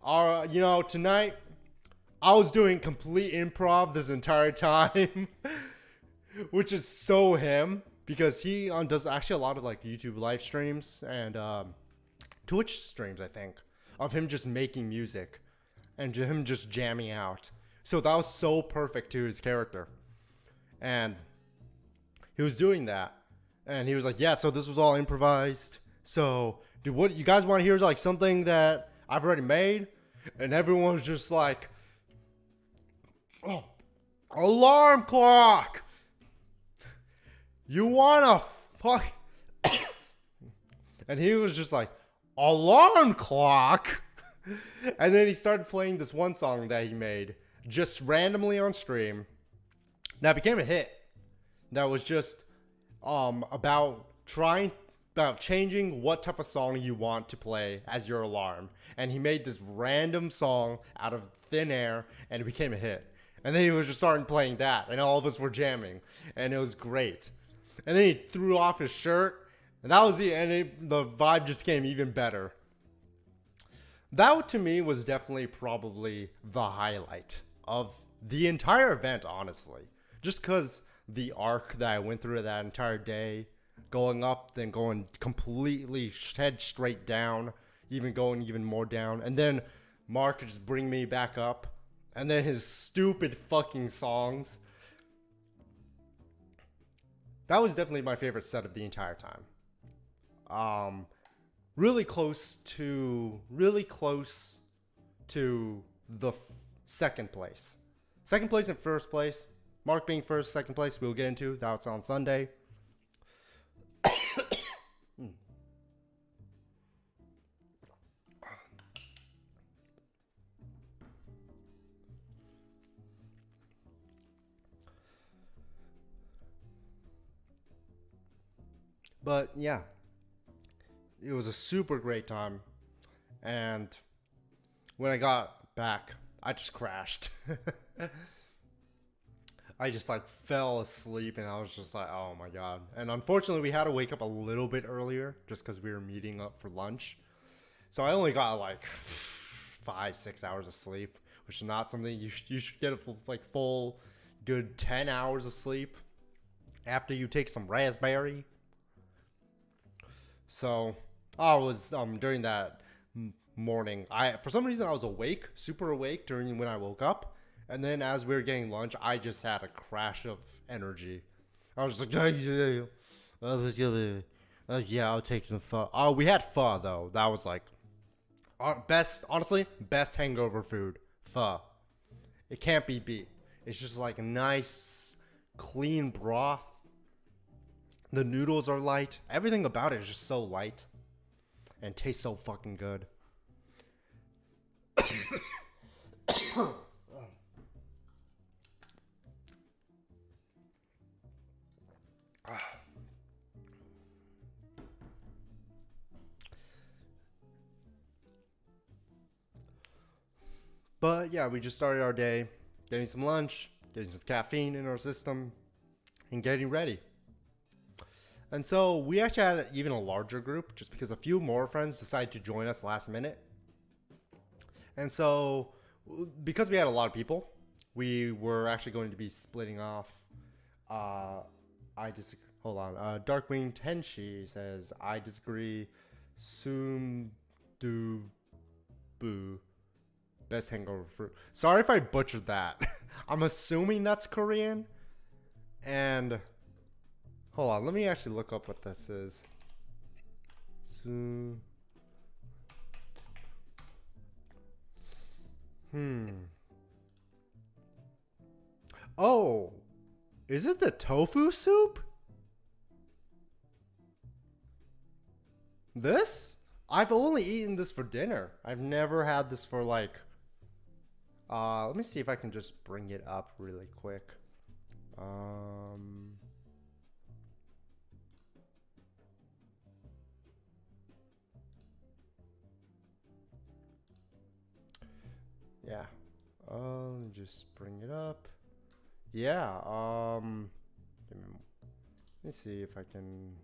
tonight I was doing complete improv this entire time. Which is so him, because he does actually a lot of like YouTube live streams and Twitch streams, I think, of him just making music and him just jamming out. So that was so perfect to his character. And he was doing that. And he was like, yeah, so this was all improvised. So, dude, what you guys want to hear is like something that I've already made? And everyone was just like, oh, alarm clock! You wanna fuck? And he was just like, alarm clock? And then he started playing this one song that he made just randomly on stream that became a hit. That was just about changing what type of song you want to play as your alarm. And he made this random song out of thin air, and it became a hit. And then he was just starting playing that, and all of us were jamming, and it was great. And then he threw off his shirt, and that was the vibe just became even better. That to me was definitely probably the highlight of the entire event, honestly. Just because the arc that I went through that entire day, going up, then going completely head straight down, even going even more down, and then Mark could just bring me back up, and then his stupid fucking songs. That was definitely my favorite set of the entire time. Really close to the second place. Second place and first place. Mark being first, second place, we'll get into. That's on Sunday. But yeah, it was a super great time. And when I got back, I just crashed. I just like fell asleep, and I was just like, oh my God. And unfortunately, we had to wake up a little bit earlier just because we were meeting up for lunch. So I only got like 5-6 hours of sleep, which is not something you should get a full good 10 hours of sleep after you take some raspberry. So I was during that morning, for some reason I was awake, super awake during when I woke up, and then as we were getting lunch, I just had a crash of energy. I was just like, yeah, I'll take some pho. Oh, we had pho though. That was like best hangover food. Pho. It can't be beat. It's just like a nice, clean broth. The noodles are light. Everything about it is just so light. And tastes so fucking good. But yeah, we just started our day getting some lunch, getting some caffeine in our system, and getting ready. And so we actually had even a larger group just because a few more friends decided to join us last minute. And so because we had a lot of people, we were actually going to be splitting off. Hold on. Darkwing Tenshi says, I disagree. Sum du bu. Best hangover fruit. Sorry if I butchered that. I'm assuming that's Korean. And hold on, let me actually look up what this is. Oh, is it the tofu soup? This? I've only eaten this for dinner. I've never had this for like. Let me see if I can just bring it up really quick. Um. Yeah. Let me just bring it up. Yeah. Let me see if I can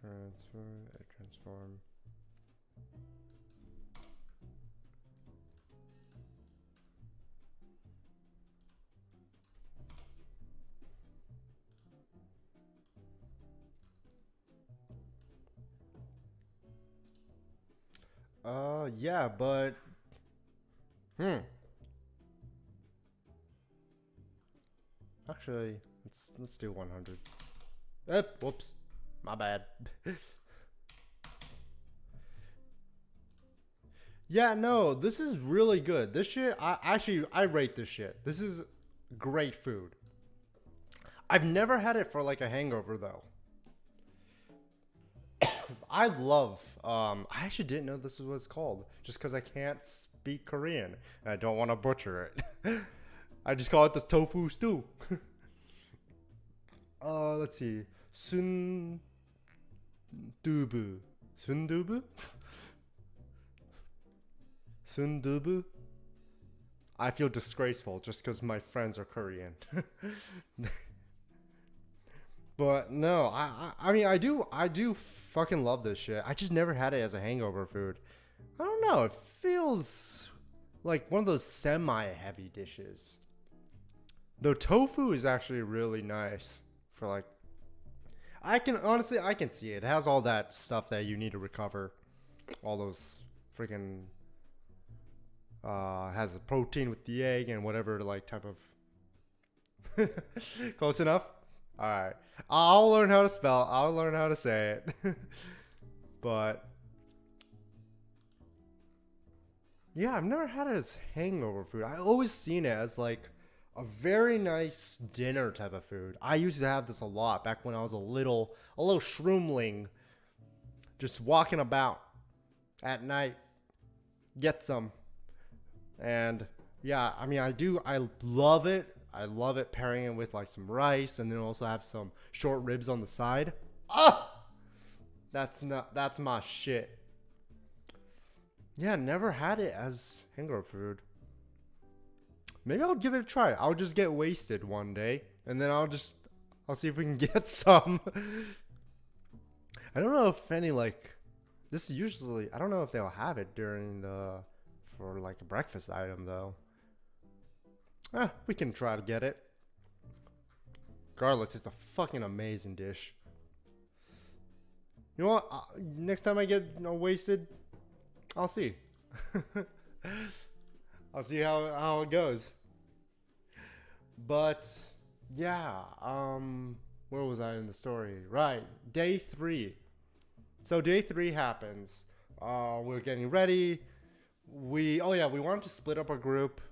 transform. Yeah, but hmm. Actually, let's do 100. Whoops, my bad. Yeah, no, this is really good. This shit, I rate this shit. This is great food. I've never had it for like a hangover though. I love. I actually didn't know this is what it's called, just because I can't speak Korean and I don't want to butcher it. I just call it the tofu stew. Let's see, sundubu, sundubu, sundubu. I feel disgraceful just because my friends are Korean. But no, I mean I do fucking love this shit. I just never had it as a hangover food. I don't know. It feels like one of those semi-heavy dishes. The tofu is actually really nice for like. I can see it. It has all that stuff that you need to recover. All those freaking has the protein with the egg and whatever like type of. Close enough. All right. I'll learn how to spell. I'll learn how to say it. But yeah, I've never had it as hangover food. I always seen it as like a very nice dinner type of food. I used to have this a lot back when I was a little shroomling, just walking about at night. Get some, and yeah, I mean, I love it. I love it pairing it with like some rice, and then also have some short ribs on the side. Ah, that's my shit. Yeah, never had it as hangover food. Maybe I'll give it a try. I'll just get wasted one day, and then I'll see if we can get some. I don't know if any like this usually. I don't know if they'll have it during the for like a breakfast item though. We can try to get it. Regardless, it's a fucking amazing dish. You know what? Next time I get wasted, I'll see. I'll see how it goes. But yeah, where was I in the story? Right, day 3. So day 3 happens. We're getting ready. We wanted to split up our group.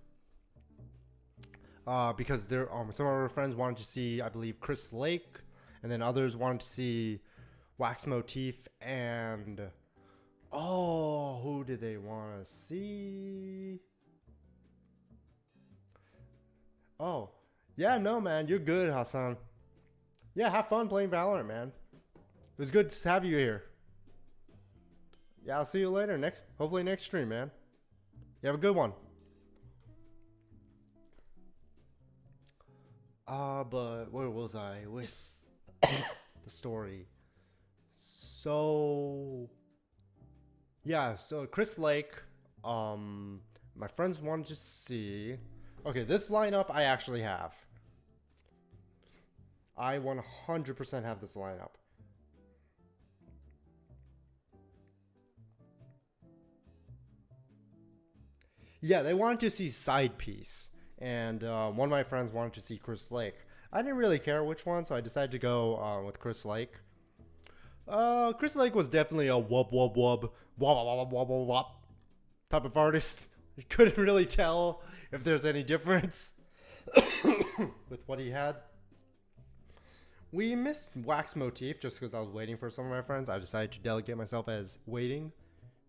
Because there, some of our friends wanted to see, I believe, Chris Lake, and then others wanted to see Wax Motif, and who did they want to see? Oh, yeah, no, man, you're good, Hassan. Yeah, have fun playing Valorant, man. It was good to have you here. Yeah, I'll see you later. Hopefully next stream, man. You have a good one. But where was I with the story? So, yeah, so Chris Lake, my friends wanted to see. Okay, this lineup I actually have. I 100% have this lineup. Yeah, they wanted to see Side Piece. And one of my friends wanted to see Chris Lake. I didn't really care which one, so I decided to go with Chris Lake. Chris Lake was definitely a wub wub wub wub wub wub wub wub type of artist. You couldn't really tell if there's any difference with what he had. we missed Wax Motif just because I was waiting for some of my friends. I decided to delegate myself as waiting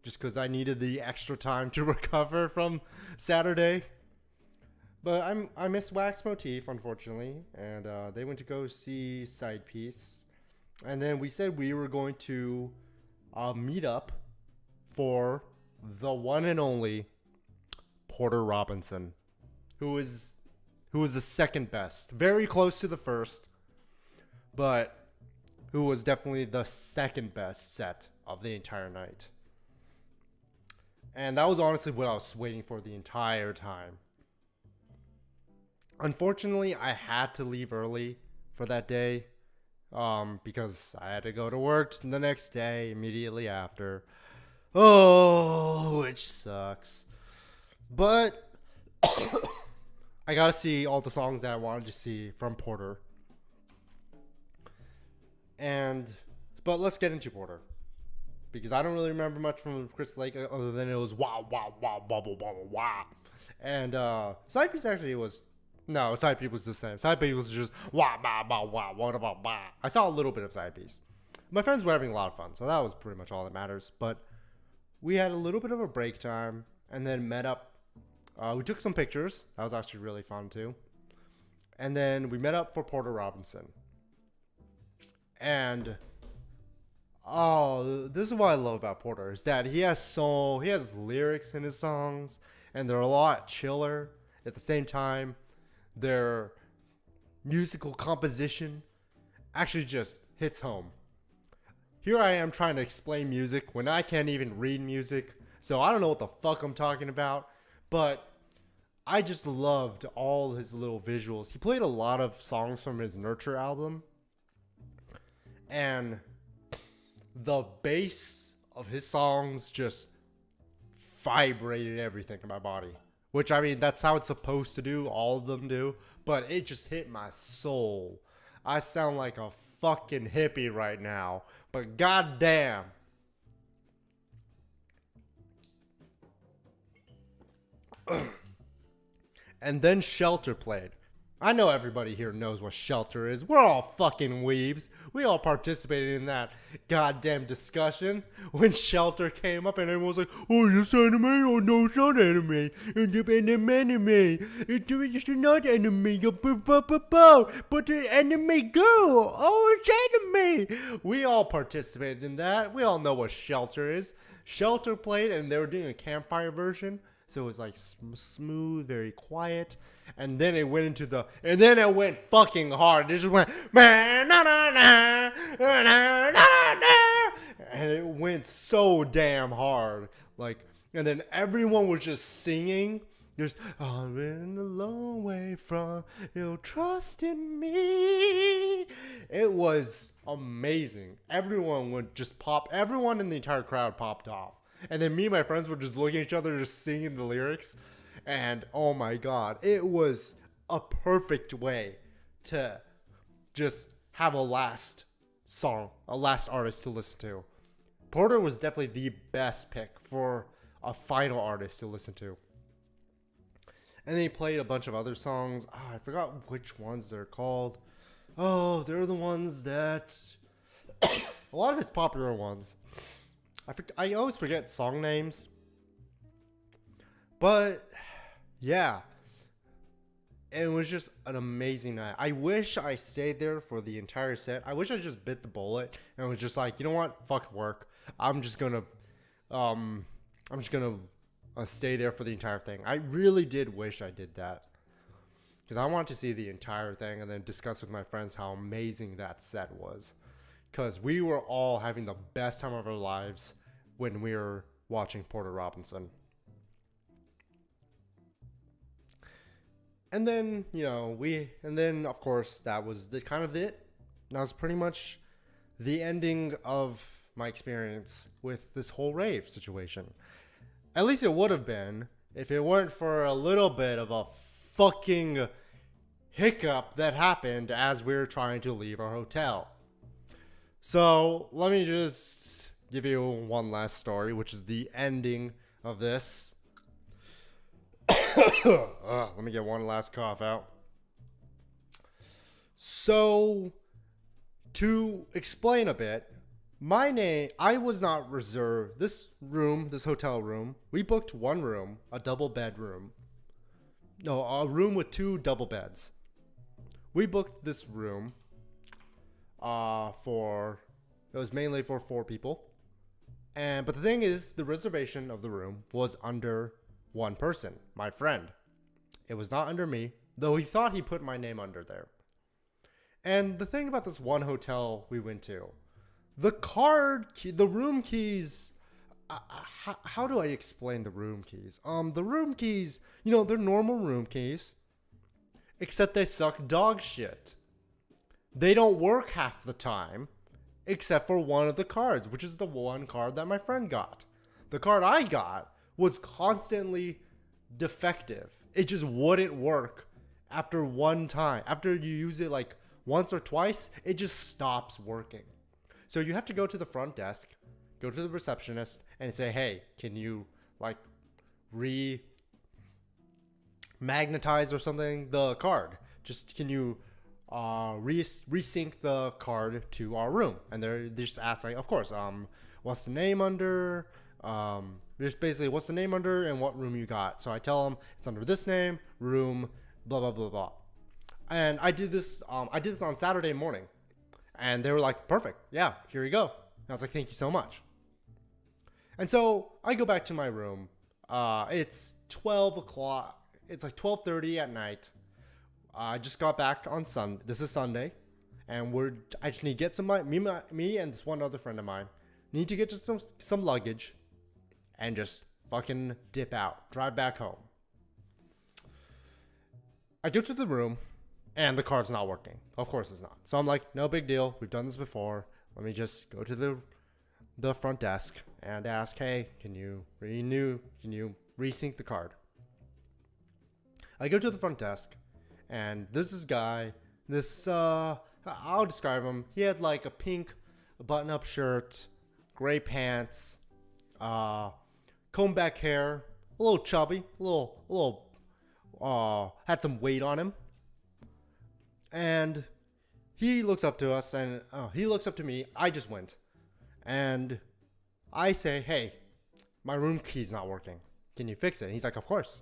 just because I needed the extra time to recover from Saturday. But I missed Wax Motif, unfortunately, and they went to go see Side Piece. And then we said we were going to meet up for the one and only Porter Robinson, who was the second best, very close to the first, but who was definitely the second best set of the entire night. And that was honestly what I was waiting for the entire time. Unfortunately, I had to leave early for that day because I had to go to work the next day immediately after. Oh, which sucks. But I got to see all the songs that I wanted to see from Porter. But let's get into Porter. Because I don't really remember much from Chris Lake other than it was wow, wow, wow, bubble, bubble, wow. And Side Piece actually was... No, Side Piece was the same. Side Piece was just wah, bah, bah, wah, wah, bah, bah. I saw a little bit of Side Piece. My friends were having a lot of fun, so that was pretty much all that matters. But we had a little bit of a break time and then met up. We took some pictures. That was actually really fun, too. And then we met up for Porter Robinson. And... oh, this is what I love about Porter, is that he has lyrics in his songs, and they're a lot chiller. At the same time, their musical composition actually just hits home. Here I am trying to explain music when I can't even read music, so I don't know what the fuck I'm talking about, but I just loved all his little visuals. He played a lot of songs from his Nurture album, and the bass of his songs just vibrated everything in my body. Which, I mean, that's how it's supposed to do. All of them do. But it just hit my soul. I sound like a fucking hippie right now. But goddamn. And then Shelter played. I know everybody here knows what Shelter is. We're all fucking weebs. We all participated in that goddamn discussion when Shelter came up and everyone was like, oh, is this anime? Oh, no, it's not anime. It's an anime. It's not anime. But the anime girl. Oh, it's anime. We all participated in that. We all know what Shelter is. Shelter played and they were doing a campfire version. So it was like smooth, very quiet. And then it went and then it went fucking hard. It just went, and it went so damn hard. Like, and then everyone was just singing. Just, I've been a long way from your trust in me. It was amazing. Everyone would just pop. Everyone in the entire crowd popped off. And then me and my friends were just looking at each other, just singing the lyrics. And oh my God, it was a perfect way to just have a last song, a last artist to listen to. Porter was definitely the best pick for a final artist to listen to. And then he played a bunch of other songs. Oh, I forgot which ones they're called. Oh, they're the ones that... a lot of his popular ones. I always forget song names. But, yeah. It was just an amazing night. I wish I stayed there for the entire set. I wish I just bit the bullet and was just like, you know what? Fuck work. I'm just gonna stay there for the entire thing. I really did wish I did that. Because I wanted to see the entire thing and then discuss with my friends how amazing that set was. Because we were all having the best time of our lives when we were watching Porter Robinson. And then, of course, that was the kind of it. That was pretty much the ending of my experience with this whole rave situation. At least it would have been if it weren't for a little bit of a fucking hiccup that happened as we were trying to leave our hotel. So let me just give you one last story, which is the ending of this. Let me get one last cough out. So To explain a bit, my name, I was not reserved. This room, this hotel room, we booked one room, a double bedroom. No, a room with 2 double beds. We booked this room it was mainly for 4 people. But the thing is, the reservation of the room was under one person, my friend. It was not under me, though he thought he put my name under there. And the thing about this one hotel we went to, the room keys, how do I explain the room keys? The room keys, they're normal room keys, except they suck dog shit. They don't work half the time, except for one of the cards, which is the one card that my friend got. The card I got was constantly defective. It just wouldn't work after one time. After you use it like once or twice, it just stops working. So you have to go to the front desk, go to the receptionist, and say, hey, can you like magnetize or something the card? Just can you resync the card to our room? And they just ask like, of course, what's the name under? Just basically what's the name under and what room you got. So I tell them it's under this name, room, blah blah blah blah. And I did this on Saturday morning, and they were like, perfect, yeah, here you go. And I was like, thank you so much. And so I go back to my room. It's 12 o'clock. It's like 12:30 at night. I just got back on Sunday. This is Sunday, and I just need to get me and this one other friend of mine need to get just some luggage, and just fucking dip out, drive back home. I go to the room, and the card's not working. Of course it's not. So I'm like, no big deal. We've done this before. Let me just go to the front desk and ask, hey, can you resync the card? I go to the front desk, and there's this guy, I'll describe him. He had like a pink button-up shirt, gray pants, comb back hair, a little chubby, had some weight on him. And he looks up to us, and he looks up to me. I just went, and I say, hey, my room key's not working. Can you fix it? And he's like, of course,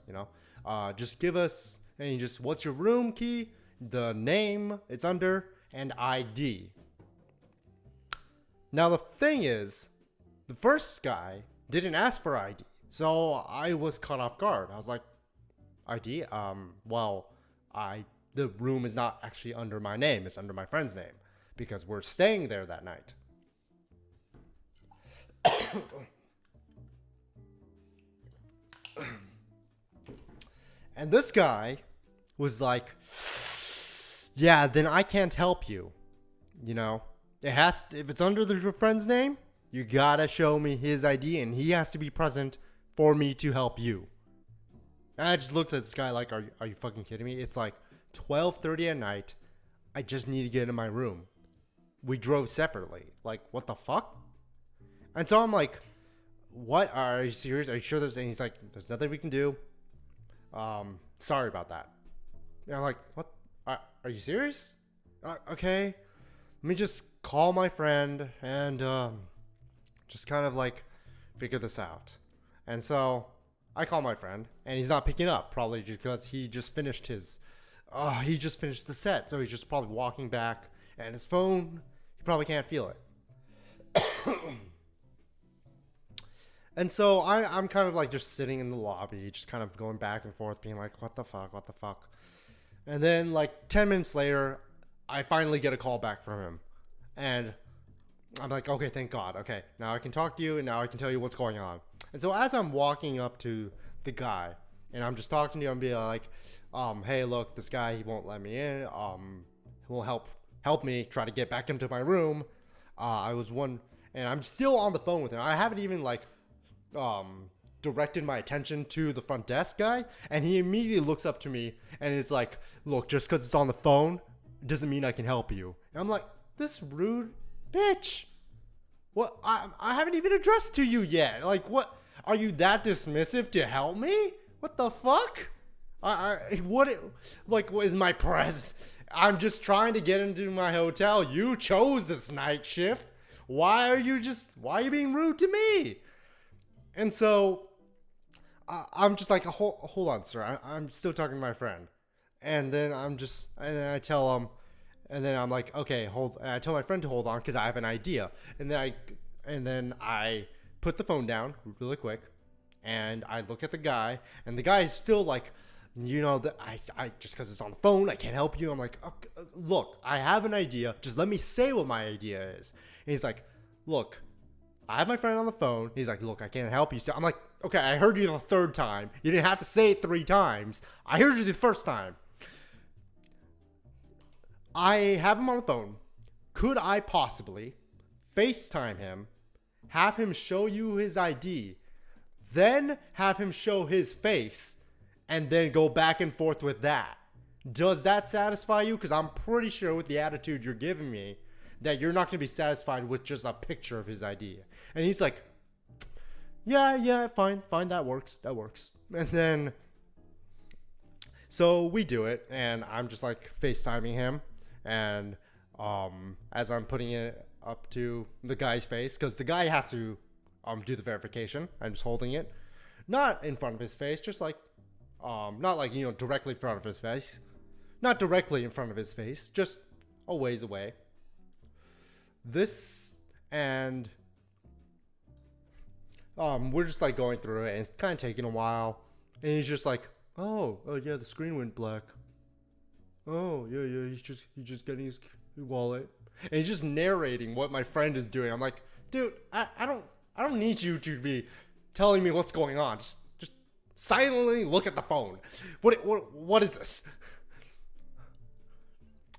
just give us, and he just, what's your room key, the name it's under, and ID. Now the thing is, the first guy didn't ask for ID, so I was caught off guard. I was like, ID? The room is not actually under my name, it's under my friend's name, because we're staying there that night. And this guy was like, yeah, then I can't help you. If it's under your friend's name, you gotta show me his ID, and he has to be present for me to help you. And I just looked at this guy like, are you fucking kidding me? It's like 12:30 at night. I just need to get in my room. We drove separately. Like, what the fuck? And so I'm like, what? Are you serious? Are you sure there's... And he's like, there's nothing we can do. Sorry about that. And I'm like, what? Are you serious? Okay. Let me just call my friend and just kind of like figure this out. And so I call my friend, and he's not picking up, probably because he just finished the set, so he's just probably walking back, and his phone, he probably can't feel it. And so I'm kind of like just sitting in the lobby, just kind of going back and forth, being like, what the fuck? And then like 10 minutes later, I finally get a call back from him. And I'm like, okay, thank God. Okay, now I can talk to you, and now I can tell you what's going on. And so as I'm walking up to the guy, and I'm just talking to him, being like, hey, look, this guy, he won't let me in. He will help me try to get back into my room. And I'm still on the phone with him. I haven't even like directed my attention to the front desk guy, and he immediately looks up to me and it's like, look, just because it's on the phone doesn't mean I can help you. And I'm like, this rude bitch. What? I haven't even addressed to you yet. Like, what? Are you that dismissive to help me? What the fuck? What is my I'm just trying to get into my hotel. You chose this night shift. Why are you being rude to me? And so I'm just like, hold on, sir. I'm still talking to my friend. And then and then I tell him, and then I'm like, okay, hold. And I tell my friend to hold on because I have an idea. And then I put the phone down really quick, and I look at the guy, and the guy is still like, that I just because it's on the phone, I can't help you. I'm like, okay, look, I have an idea. Just let me say what my idea is. And he's like, look, I have my friend on the phone. He's like, look, I can't help you. I'm like, okay, I heard you the third time. You didn't have to say it 3 times. I heard you the first time. I have him on the phone. Could I possibly FaceTime him, have him show you his ID, then have him show his face, and then go back and forth with that? Does that satisfy you? Because I'm pretty sure with the attitude you're giving me that you're not going to be satisfied with just a picture of his ID. And he's like, yeah, fine, that works. And then, so we do it, and I'm just like FaceTiming him, and as I'm putting it up to the guy's face, because the guy has to do the verification. I'm just holding it, not in front of his face, just like, not like, directly in front of his face. Not directly in front of his face, just a ways away. And we're just like going through it, and it's kind of taking a while. And he's just like, oh yeah, the screen went black. Oh yeah, he's just getting his wallet, and he's just narrating what my friend is doing. I'm like, dude, I don't need you to be telling me what's going on. Just silently look at the phone. What is this?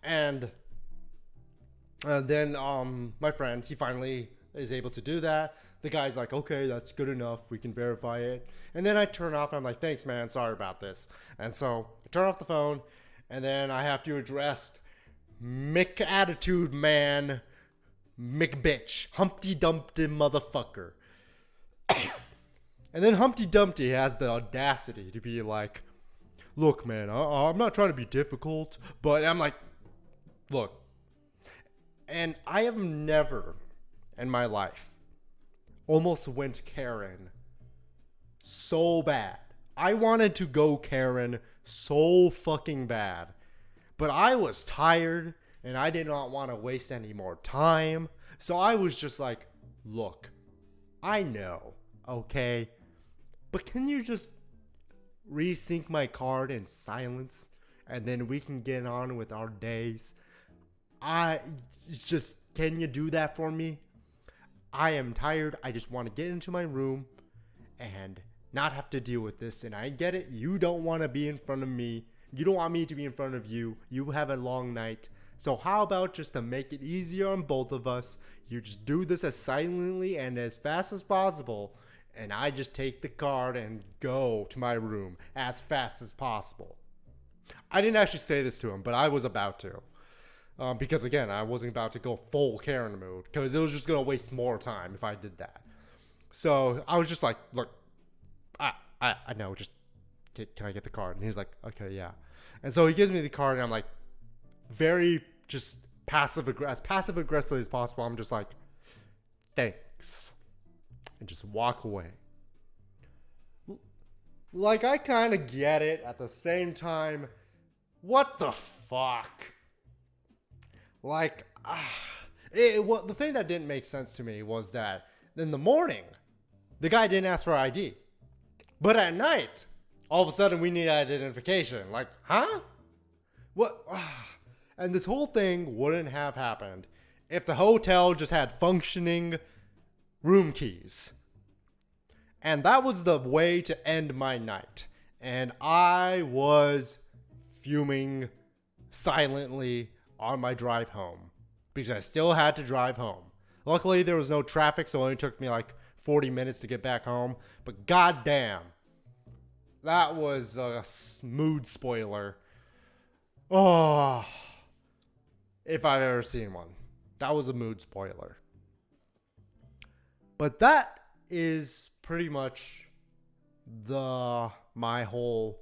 And then my friend, he finally is able to do that. The guy's like, okay, that's good enough. We can verify it. And then I turn off. I'm like, thanks, man. Sorry about this. And so I turn off the phone, and then I have to address Mick Attitude Man, Mick Bitch, Humpty Dumpty motherfucker. And then Humpty Dumpty has the audacity to be like, look, man, I'm not trying to be difficult, but I'm like, look. And I have never in my life almost went Karen so bad. I wanted to go Karen so fucking bad. But I was tired, and I did not want to waste any more time. So I was just like, look, I know, okay? But can you just resync my card in silence, and then we can get on with our days? Can you do that for me? I am tired. I just want to get into my room and not have to deal with this. And I get it. You don't want to be in front of me. You don't want me to be in front of you. You have a long night. So how about just to make it easier on both of us, you just do this as silently and as fast as possible, and I just take the card and go to my room as fast as possible. I didn't actually say this to him, but I was about to. Because again, I wasn't about to go full Karen mode, because it was just going to waste more time if I did that. So I was just like, look, I know, just can I get the card? And he's like, okay, yeah. And so he gives me the card, and I'm like, very just as passive aggressively as possible. I'm just like, thanks, and just walk away. Like, I kind of get it. At the same time, what the fuck? Like, the thing that didn't make sense to me was that in the morning, the guy didn't ask for ID. But at night, all of a sudden we need identification. Like, huh? What? And this whole thing wouldn't have happened if the hotel just had functioning room keys. And that was the way to end my night. And I was fuming silently on my drive home, because I still had to drive home. Luckily, there was no traffic, so it only took me like 40 minutes to get back home. But goddamn, that was a mood spoiler. Oh, if I've ever seen one. That was a mood spoiler. But that is pretty much my whole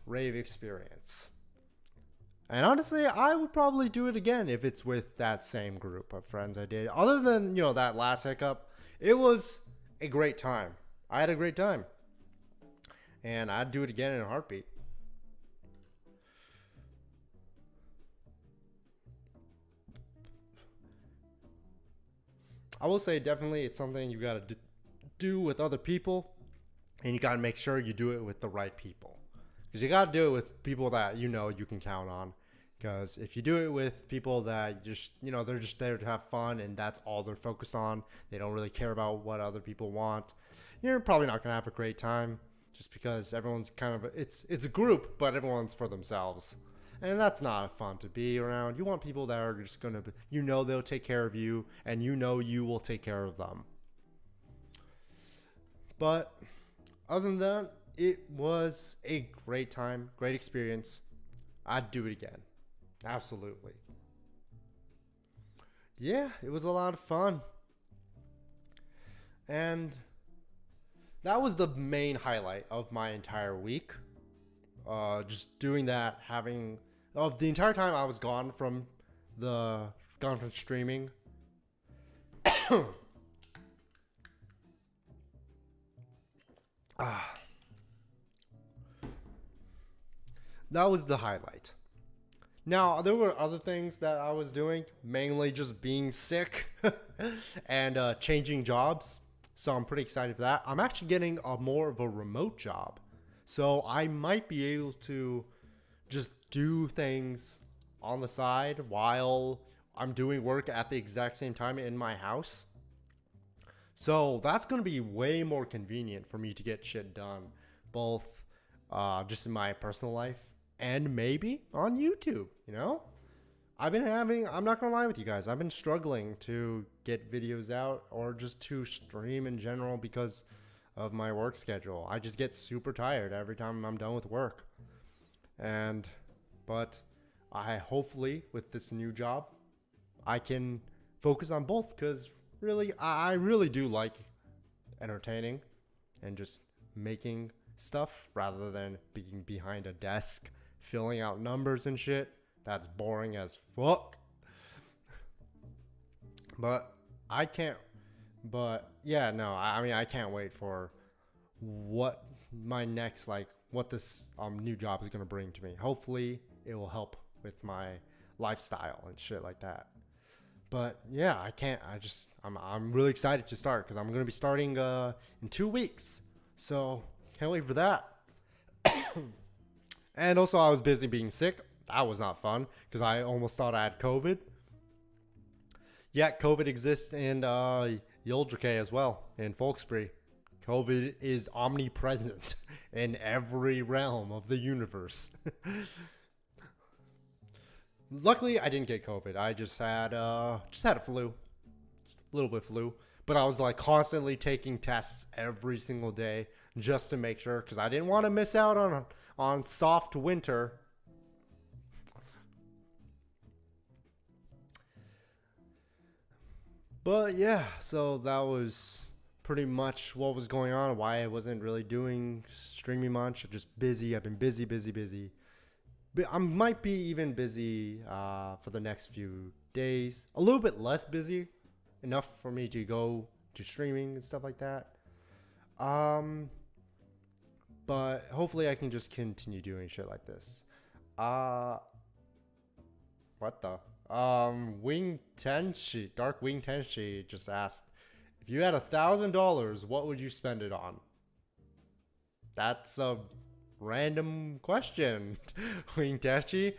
rave experience. And honestly, I would probably do it again if it's with that same group of friends I did. Other than, that last hiccup, it was a great time. I had a great time. And I'd do it again in a heartbeat. I will say definitely it's something you got to do with other people, and you got to make sure you do it with the right people. Because you got to do it with people that you can count on. Because if you do it with people that they're just there to have fun and that's all they're focused on, they don't really care about what other people want, you're probably not going to have a great time just because everyone's kind of, it's a group, but everyone's for themselves. And that's not fun to be around. You want people that are just going to, they'll take care of you and you will take care of them. But other than that, it was a great time, great experience. I'd do it again. Absolutely. Yeah, it was a lot of fun. And that was the main highlight of my entire week. Just doing that, of the entire time I was gone from streaming. That was the highlight. Now, there were other things that I was doing, mainly just being sick and changing jobs. So I'm pretty excited for that. I'm actually getting more of a remote job. So I might be able to just do things on the side while I'm doing work at the exact same time in my house. So that's going to be way more convenient for me to get shit done, both just in my personal life and maybe on YouTube, I'm not going to lie with you guys, I've been struggling to get videos out or just to stream in general because of my work schedule. I just get super tired every time I'm done with work. But I hopefully with this new job, I can focus on both because really, I really do like entertaining and just making stuff rather than being behind a desk filling out numbers and shit. That's boring as fuck. But I can't. But yeah, no. I can't wait for what my next what this new job is gonna bring to me. Hopefully, it will help with my lifestyle and shit like that. But yeah, I'm really excited to start because I'm going to be starting in 2 weeks. So can't wait for that. And also I was busy being sick. That was not fun because I almost thought I had COVID. Yeah, COVID exists in Yildrike as well, in Folksbury. COVID is omnipresent in every realm of the universe. Luckily, I didn't get COVID. I just had a flu, a little bit of flu. But I was constantly taking tests every single day just to make sure, because I didn't want to miss out on soft winter. But yeah, so that was pretty much what was going on. Why I wasn't really doing streaming much. Just busy. I've been busy, busy, busy. I might be even busy for the next few days. A little bit less busy, enough for me to go to streaming and stuff like that. But hopefully I can just continue doing shit like this. What the? Dark Wing Tenshi just asked, if you had $1,000, what would you spend it on? That's a random question, Wing Tenshi.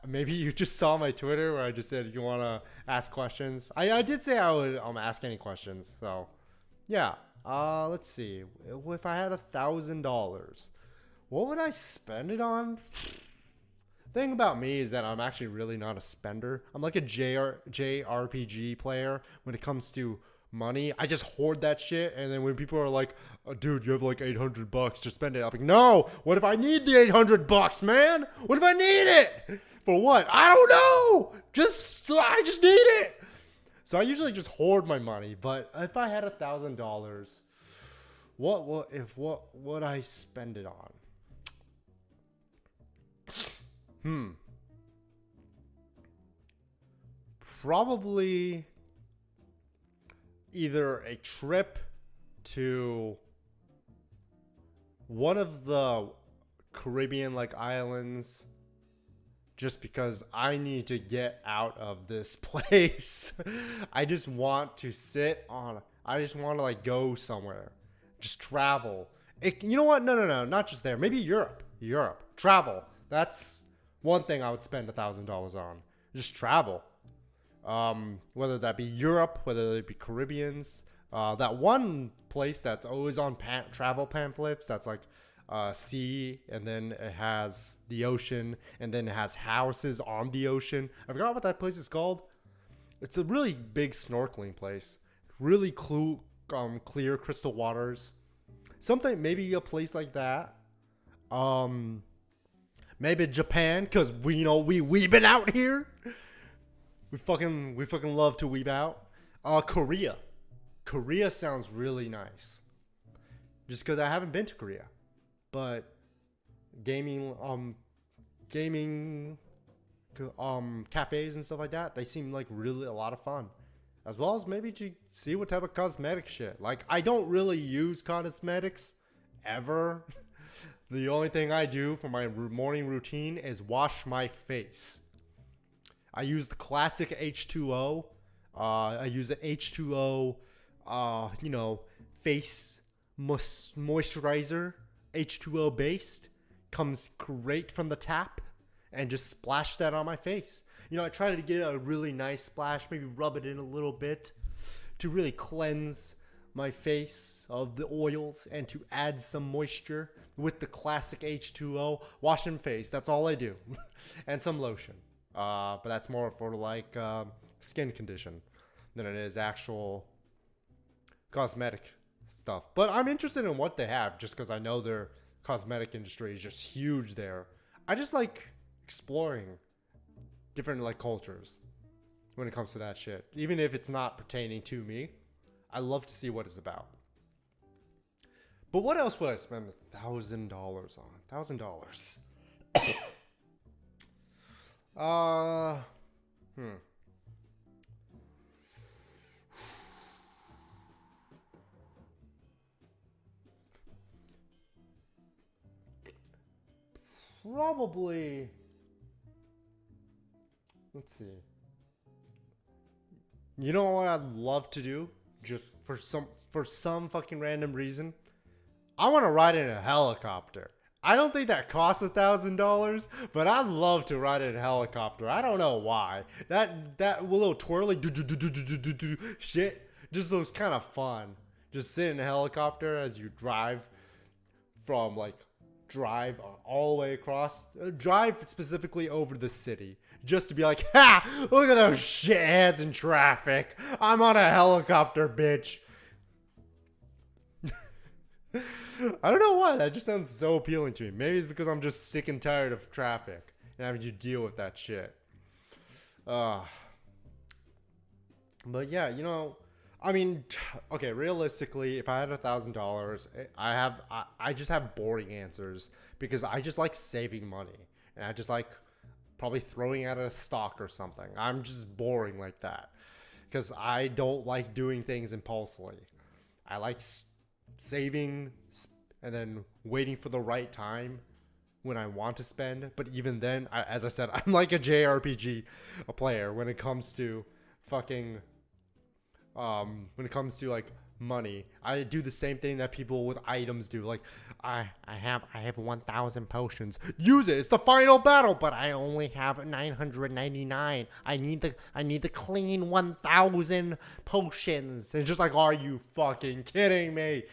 Maybe you just saw my Twitter where I just said you want to ask questions. I did say I would ask any questions. So, yeah. Let's see. If I had $1,000, what would I spend it on? Thing about me is that I'm actually really not a spender. I'm like a JRPG player when it comes to money. I just hoard that shit, and then when people are like, oh, dude, you have like $800 to spend it, I'm like, no, what if I need the $800, man? What if I need it? For what? I don't know. I just need it. So I usually just hoard my money, but if I had $1,000, what would I spend it on? probably either a trip to one of the Caribbean like islands, just because I need to get out of this place. I just want to I just want to like go somewhere, just travel. You know what? No, not just there. Maybe Europe. Travel. That's one thing I would spend $1,000 on. Just travel. Whether that be Europe, whether it be Caribbeans. That one place that's always on travel pamphlets, that's like sea, and then it has the ocean, and then it has houses on the ocean. I forgot what that place is called. It's a really big snorkeling place. Really clear crystal waters. Something, maybe a place like that. Maybe Japan, cause we been out here. We fucking love to weeb out. Korea. Korea sounds really nice. Just cause I haven't been to Korea, but gaming cafes and stuff like that, they seem like really a lot of fun. As well as maybe to see what type of cosmetic shit. Like, I don't really use cosmetics ever. The only thing I do for my morning routine is wash my face. I use the classic H2O. I use the H2O, face moisturizer. H2O based. Comes great from the tap. And just splash that on my face. I try to get a really nice splash, maybe rub it in a little bit to really cleanse my face of the oils and to add some moisture with the classic H2O. Wash and face, that's all I do. And some lotion. But that's more for like skin condition than it is actual cosmetic stuff. But I'm interested in what they have just because I know their cosmetic industry is just huge there. I just like exploring different like cultures when it comes to that shit. Even if it's not pertaining to me, I love to see what it's about. But what else would I spend $1,000 on? $1,000. Probably. Let's see. You know what I'd love to do? Just for some fucking random reason. I want to ride in a helicopter. I don't think that costs $1,000, but I'd love to ride in a helicopter. I don't know why. That little twirly shit just looks kind of fun. Just sit in a helicopter as you drive all the way across, drive specifically over the city, just to be like, ha! Look at those shitheads in traffic. I'm on a helicopter, bitch. I don't know why. That just sounds so appealing to me. Maybe it's because I'm just sick and tired of traffic and having to deal with that shit. But yeah, I mean, okay, realistically, if I had $1,000, I just have boring answers because I just like saving money. And I just like probably throwing out a stock or something. I'm just boring like that because I don't like doing things impulsively. I like saving and then waiting for the right time when I want to spend. But even then, as I said, I'm like a JRPG player when it comes to fucking when it comes to like money. I do the same thing that people with items do. Like I have 1,000 potions. Use it. It's the final battle, but I only have 999. I need the clean 1,000 potions. And just like, are you fucking kidding me?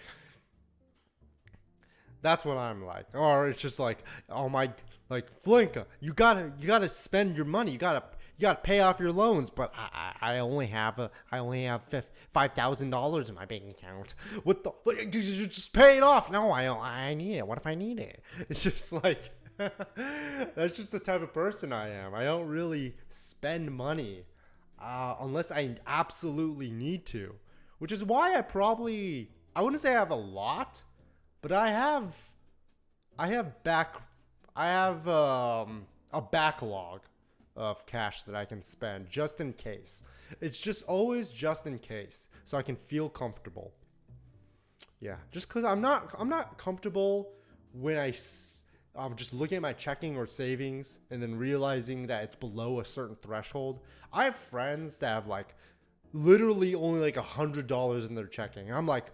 That's what I'm like. Or it's just like, oh my, like Flinnka, you gotta spend your money. You gotta pay off your loans, but I only have $5,000 in my bank account. What the? You just pay it off. No, I need it. What if I need it? It's just like that's just the type of person I am. I don't really spend money unless I absolutely need to, which is why I wouldn't say I have a lot, but I have a backlog of cash that I can spend just in case. It's just always just in case, so I can feel comfortable. Yeah, just because I'm not comfortable when I'm just looking at my checking or savings and then realizing that it's below a certain threshold. I have friends that have like literally only like $100 in their checking. I'm like,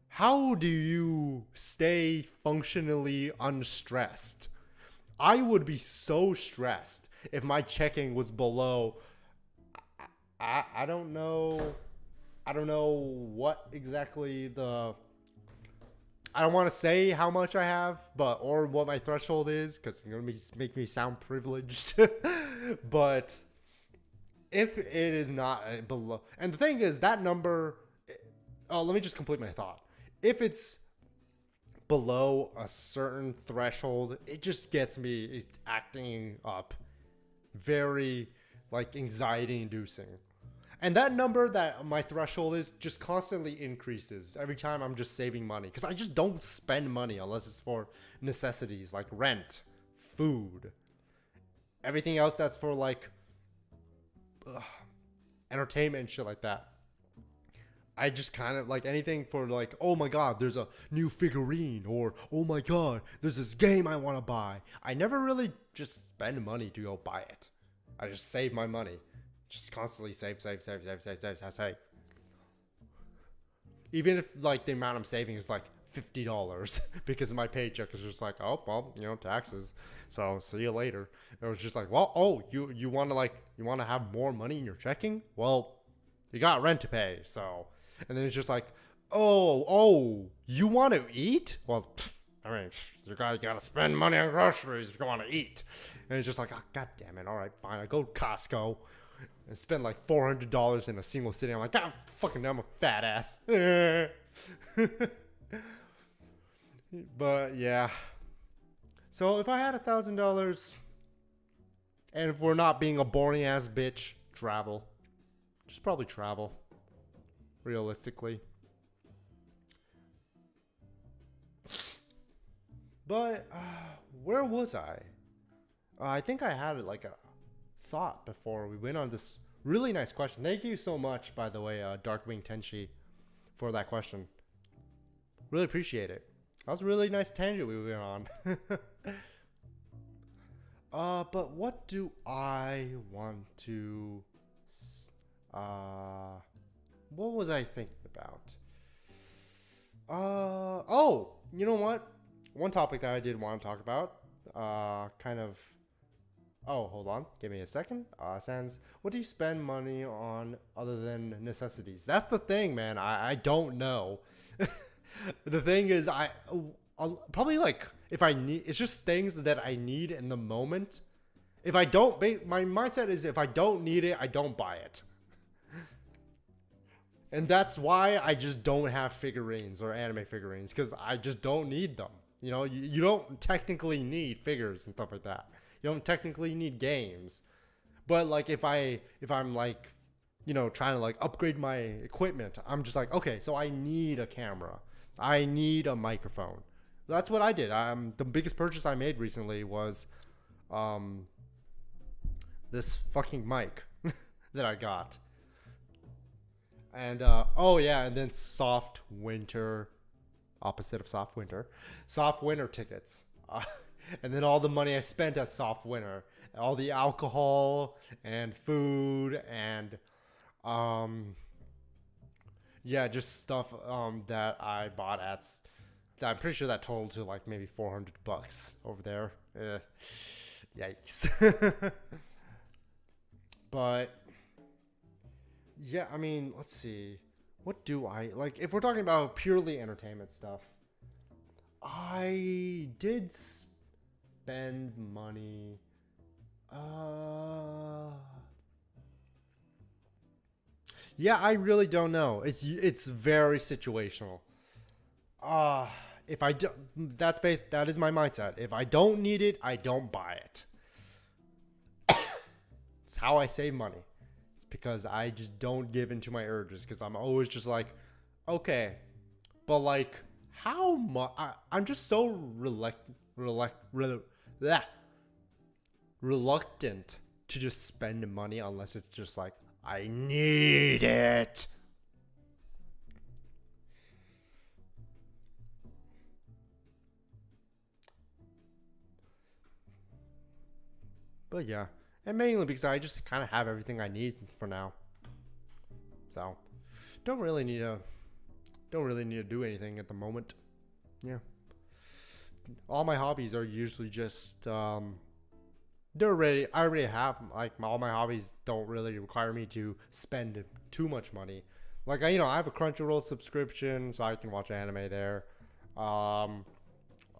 how do you stay functionally unstressed? I would be so stressed if my checking was below. I don't know. I don't know what exactly the. I don't want to say how much I have, but or what my threshold is, because it's gonna make me sound privileged. But if it is not below, and the thing is that number. Oh, let me just complete my thought. If it's below a certain threshold, it just gets me acting up, very like anxiety inducing. And that number that my threshold is just constantly increases every time I'm just saving money, because I just don't spend money unless it's for necessities like rent, food, everything else that's for like entertainment and shit like that. I just kind of like anything for like, oh my god, there's a new figurine, or oh my god, there's this game I want to buy. I never really just spend money to go buy it. I just save my money. Just constantly save. Even if like the amount I'm saving is like $50 because my paycheck is just like, oh well, taxes. So see you later. It was just like, well, oh, you want to have more money in your checking? Well, you got rent to pay, so. And then it's just like, oh, you want to eat? Well, I mean, you gotta spend money on groceries if you want to eat. And it's just like, oh, god damn it. All right, fine. I go to Costco and spend like $400 in a single sitting. I'm like, ah, fucking, I'm a fat ass. But yeah. So if I had $1,000, and if we're not being a boring ass bitch, travel. Just probably travel. Realistically. But where was I? I think I had like a thought before we went on this really nice question. Thank you so much, by the way, Darkwing Tenchi, for that question. Really appreciate it. That was a really nice tangent we went on. But what do I want to? What was I thinking about? Oh, you know what? One topic that I did want to talk about, kind of. Oh, hold on. Give me a second. Sans, what do you spend money on other than necessities? That's the thing, man. I don't know. The thing is, I'll probably like if I need, it's just things that I need in the moment. If I don't, my mindset is if I don't need it, I don't buy it. And that's why I just don't have figurines or anime figurines, because I just don't need them. You don't technically need figures and stuff like that. You don't technically need games. But like if I'm like, trying to like upgrade my equipment, I'm just like, okay, so I need a camera. I need a microphone. That's what I did. The biggest purchase I made recently was this fucking mic that I got. And and then soft winter, opposite of soft winter tickets. And then all the money I spent at soft winter, all the alcohol and food and just stuff that I bought at. I'm pretty sure that totaled to like maybe $400 over there. Yikes. But yeah, I mean, let's see. What do I like? If we're talking about purely entertainment stuff, I did spend money. Yeah, I really don't know. It's very situational. If I do, that is my mindset. If I don't need it, I don't buy it. It's how I save money. It's because I just don't give into my urges, because I'm always just like, okay, but like how much? I'm just so reluctant to just spend money unless it's just like, I need it. But yeah, and mainly because I just kind of have everything I need for now. So, don't really need to do anything at the moment. Yeah. All my hobbies are usually just I already have like all my hobbies don't really require me to spend too much money. Like I have a Crunchyroll subscription, so I can watch anime there. Um,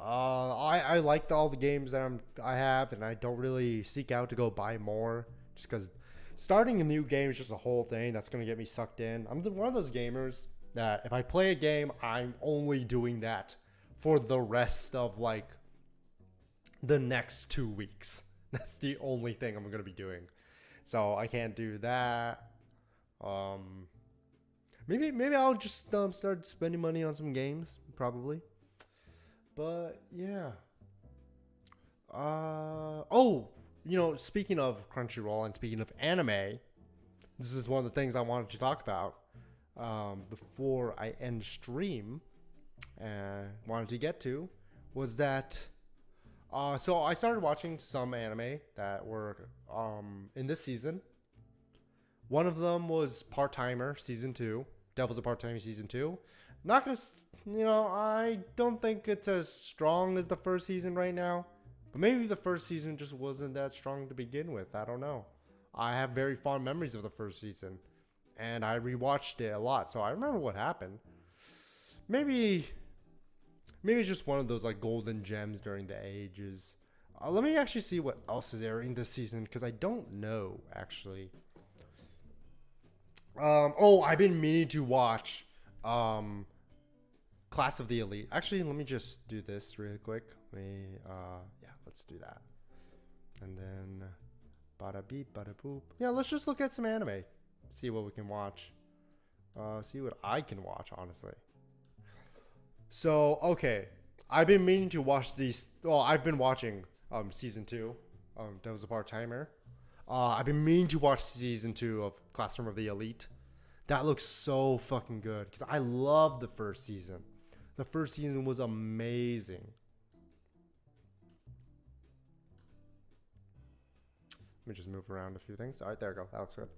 I liked all the games that I have, and I don't really seek out to go buy more, just because starting a new game is just a whole thing that's gonna get me sucked in. I'm one of those gamers that if I play a game, I'm only doing that for the rest of like the next 2 weeks. That's the only thing I'm gonna be doing. So I can't do that. Um, maybe I'll just start spending money on some games, probably. But yeah. Speaking of Crunchyroll and speaking of anime, this is one of the things I wanted to talk about before I end stream. Wanted to get to was that. So I started watching some anime that were in this season. One of them was Part Timer Season 2. Devil's a Part Timer Season 2. Not gonna, I don't think it's as strong as the first season right now. But maybe the first season just wasn't that strong to begin with. I don't know. I have very fond memories of the first season. And I rewatched it a lot, so I remember what happened. Maybe it's just one of those like golden gems during the ages. Let me actually see what else is airing this season, because I don't know actually. I've been meaning to watch Class of the Elite. Actually, let me just do this really quick. Let's do that. And then bada beep, bada boop. Yeah, let's just look at some anime. See what we can watch. See what I can watch, honestly. So, okay. I've been meaning to watch these. Well, I've been watching season 2. That was a part-timer. I've been meaning to watch season 2 of Classroom of the Elite. That looks so fucking good, because I loved the first season. The first season was amazing. Let me just move around a few things. All right, there we go. That looks good.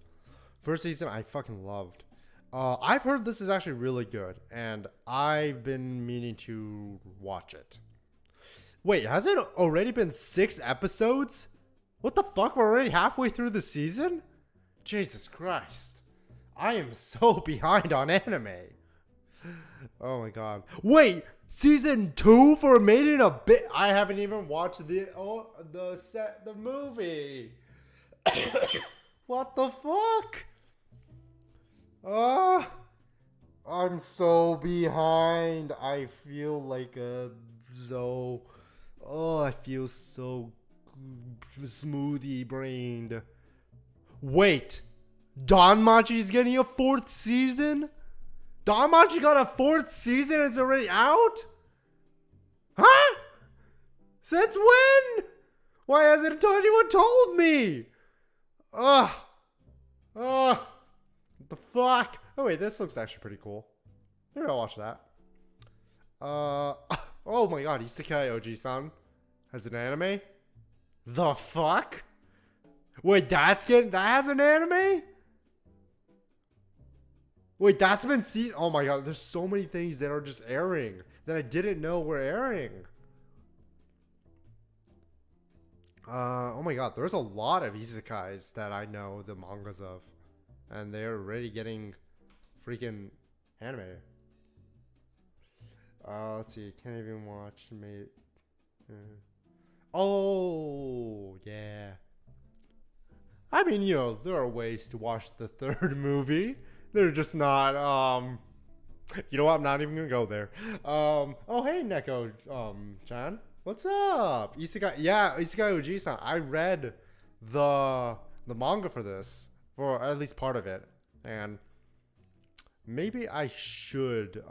First season, I fucking loved. I've heard this is actually really good, and I've been meaning to watch it. Wait, has it already been 6 episodes? What the fuck? We're already halfway through the season? Jesus Christ. I am so behind on anime. Oh my god. Wait, season 2 for Made in Abyss? I haven't even watched the movie. What the fuck? I'm so behind. I feel like I feel so smoothie brained. Wait, Danmachi's getting a 4th season? Danmachi got a 4th season and it's already out? Huh? Since when? Why hasn't anyone told me? What the fuck? Oh wait, this looks actually pretty cool. Maybe I'll watch that. Oh my god, Isekai Oji-san has an anime? The fuck? Wait, that has an anime? Wait, that's been seen. Oh my god, there's so many things that are just airing that I didn't know were airing. Oh my god, there's a lot of isekais that I know the mangas of, and they're already getting freaking anime. Let's see, can't even watch mate. Oh yeah. I mean, there are ways to watch the 3rd movie. They're just not, you know what? I'm not even gonna go there. Oh, hey, Neko, Chan. What's up? Isekai Oji-san. I read the manga for this, for at least part of it. And maybe I should,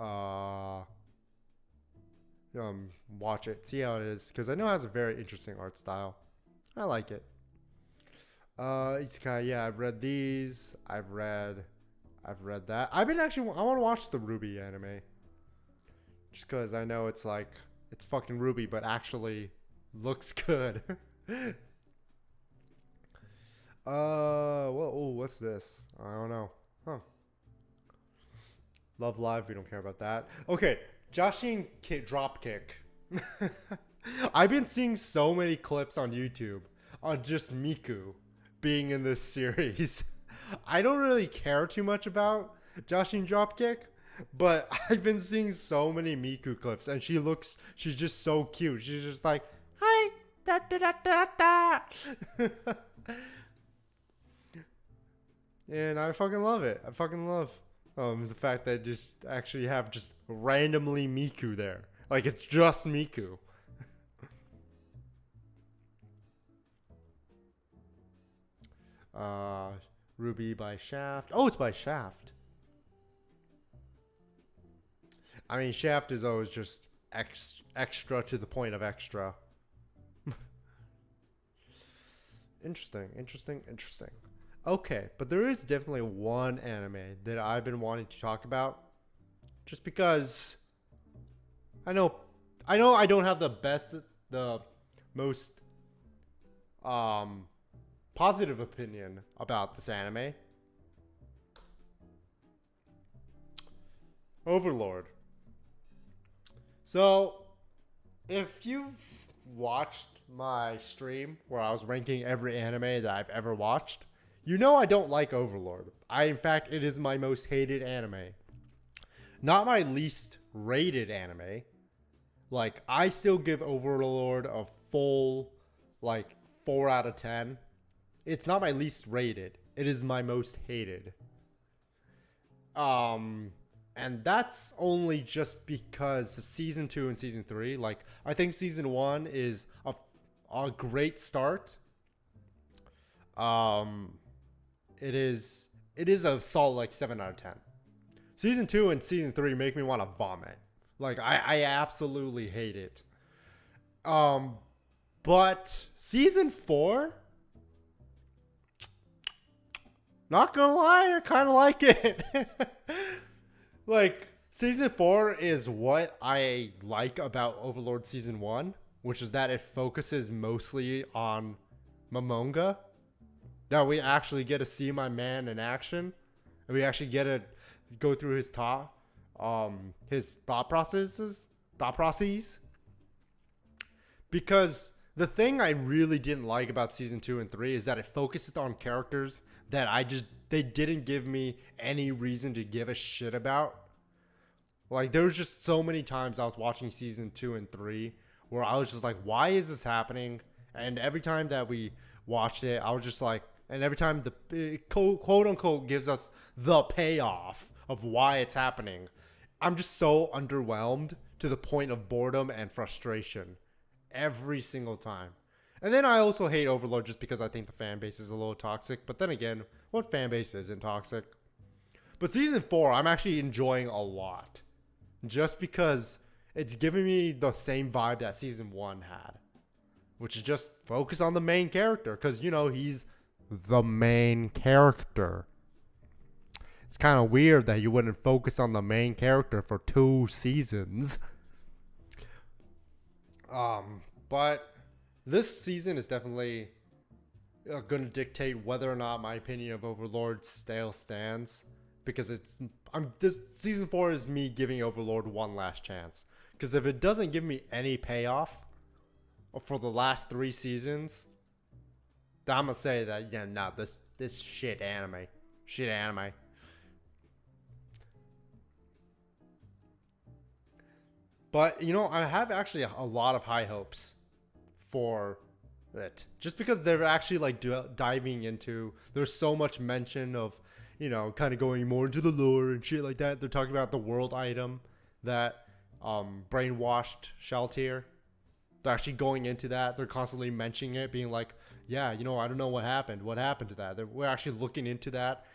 watch it, see how it is. Because I know it has a very interesting art style. I like it. Isekai, yeah, I've read these. I've read that. I want to watch the Ruby anime. Just because I know it's fucking Ruby, but actually looks good. Well, ooh, what's this? I don't know. Huh. Love Live, we don't care about that. Okay, Joshing Dropkick. I've been seeing so many clips on YouTube on just Miku being in this series. I don't really care too much about Joshing Dropkick, but I've been seeing so many Miku clips, and she's just so cute. She's just like, hi, da da da da da. And I fucking love it. I fucking love the fact that just actually have just randomly Miku there. Like, it's just Miku. Ruby by Shaft. Oh, it's by Shaft. I mean, Shaft is always just extra to the point of extra. Interesting. Okay, but there is definitely one anime that I've been wanting to talk about, just because I don't have the most positive opinion about this anime. Overlord. So, if you've watched my stream where I was ranking every anime that I've ever watched, you know I don't like Overlord. In fact, it is my most hated anime. Not my least rated anime. Like, I still give Overlord a full, 4 out of 10. It's not my least rated. It is my most hated. And that's only just because of season 2 and season 3. Like, I think season 1 is a great start. It is a solid 7 out of 10. Season 2 and season 3 make me want to vomit. Like, I absolutely hate it. But season 4, not gonna lie, I kind of like it. Like, season 4 is what I like about Overlord season 1, which is that it focuses mostly on Momonga. That we actually get to see my man in action, and we actually get to go through his thought processes. Because the thing I really didn't like about season 2 and 3 is that it focuses on characters that they didn't give me any reason to give a shit about. Like, there was just so many times I was watching season 2 and 3 where I was just like, why is this happening? And every time that we watched it, I was just like, and every time the quote unquote gives us the payoff of why it's happening, I'm just so underwhelmed to the point of boredom and frustration every single time. And then I also hate Overlord just because I think the fan base is a little toxic. But then again, what fan base isn't toxic? But season 4, I'm actually enjoying a lot. Just because it's giving me the same vibe that season 1 had. Which is just focus on the main character. Because, he's the main character. It's kind of weird that you wouldn't focus on the main character for 2 seasons. But this season is definitely going to dictate whether or not my opinion of Overlord still stands. Because this season 4 is me giving Overlord one last chance. Because if it doesn't give me any payoff for the last 3 seasons, then I'm gonna say that this shit anime. But I have actually a lot of high hopes for it, just because they're actually diving into. There's so much mention of kind of going more into the lore and shit like that. They're talking about the world item that brainwashed Sheltier. They're actually going into that. They're constantly mentioning it, being like, yeah, I don't know what happened. What happened to that? We're actually looking into that.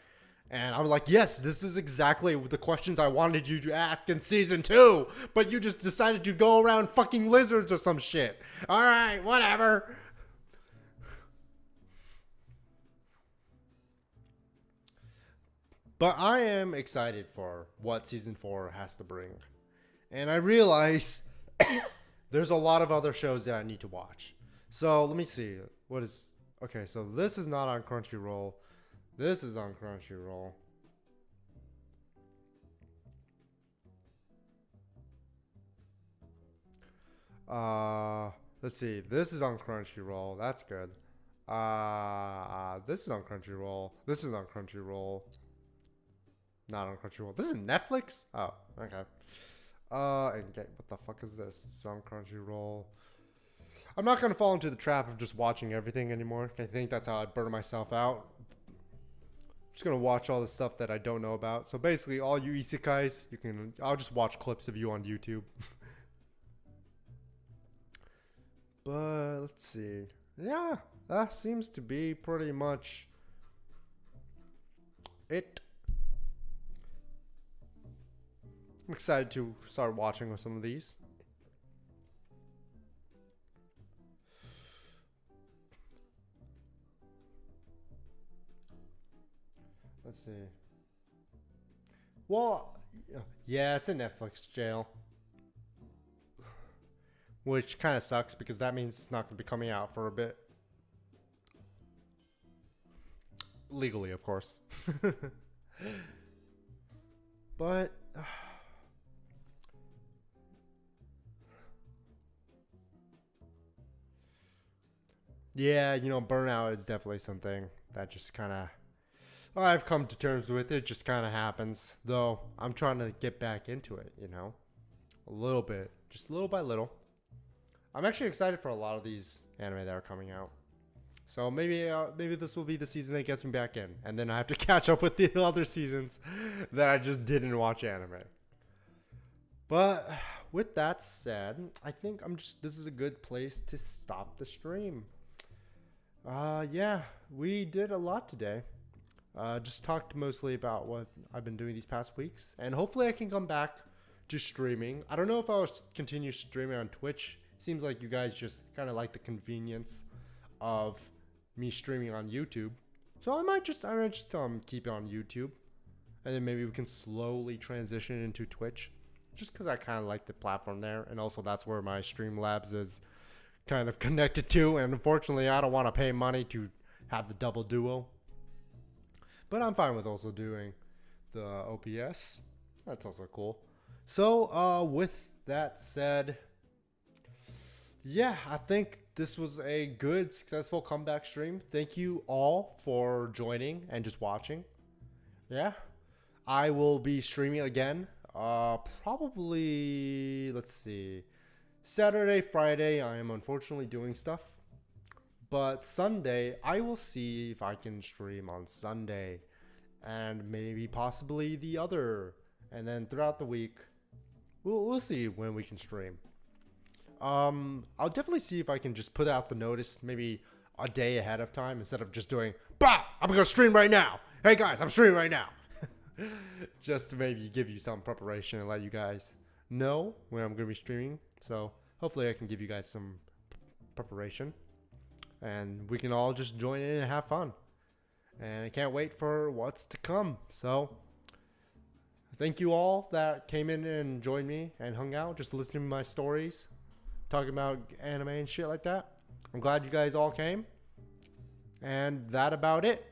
And I was like, yes, this is exactly the questions I wanted you to ask in season 2. But you just decided to go around fucking lizards or some shit. All right, whatever. But I am excited for what season 4 has to bring. And I realize there's a lot of other shows that I need to watch. So let me see. What is. Okay, so this is not on Crunchyroll. This is on Crunchyroll. Let's see. This is on Crunchyroll. That's good. This is on Crunchyroll. This is on Crunchyroll. Not on Crunchyroll. This is Netflix? Oh, okay. And get what the fuck is this? It's on Crunchyroll. I'm not gonna fall into the trap of just watching everything anymore. I think that's how I burn myself out. I'm just gonna watch all the stuff that I don't know about. So basically, all you isekais, I'll just watch clips of you on YouTube. But let's see. Yeah, that seems to be pretty much it. I'm excited to start watching some of these. Let's see. Well, yeah, it's a Netflix jail. Which kind of sucks because that means it's not going to be coming out for a bit. Legally, of course. But yeah, burnout is definitely something that just kind of I've come to terms with. It just kind of happens. Though I'm trying to get back into it, a little bit, just little by little. I'm actually excited for a lot of these anime that are coming out. So maybe this will be the season that gets me back in, and then I have to catch up with the other seasons that I just didn't watch anime. But with that said, I think this is a good place to stop the stream. Yeah, we did a lot today. Just talked mostly about what I've been doing these past weeks, and hopefully I can come back to streaming. I don't know if I'll continue streaming on Twitch. Seems like you guys just kind of like the convenience of me streaming on YouTube. So I might just keep it on YouTube. And then maybe we can slowly transition into Twitch. Just because I kind of like the platform there. And also that's where my Streamlabs is kind of connected to. And unfortunately, I don't want to pay money to have the double duo. But I'm fine with also doing the OBS. That's also cool. So with that said, yeah, I think this was a good, successful comeback stream. Thank you all for joining and just watching. Yeah, I will be streaming again. Probably, let's see, Saturday, Friday, I am unfortunately doing stuff. But Sunday, I will see if I can stream on Sunday. And maybe possibly the other. And then throughout the week, we'll see when we can stream. I'll definitely see if I can just put out the notice maybe a day ahead of time instead of just doing, bah, I'm going to stream right now. Hey guys, I'm streaming right now. Just to maybe give you some preparation and let you guys know when I'm going to be streaming. So hopefully I can give you guys some preparation and we can all just join in and have fun. And I can't wait for what's to come. So thank you all that came in and joined me and hung out, just listening to my stories. Talking about anime and shit like that. I'm glad you guys all came. And that about it.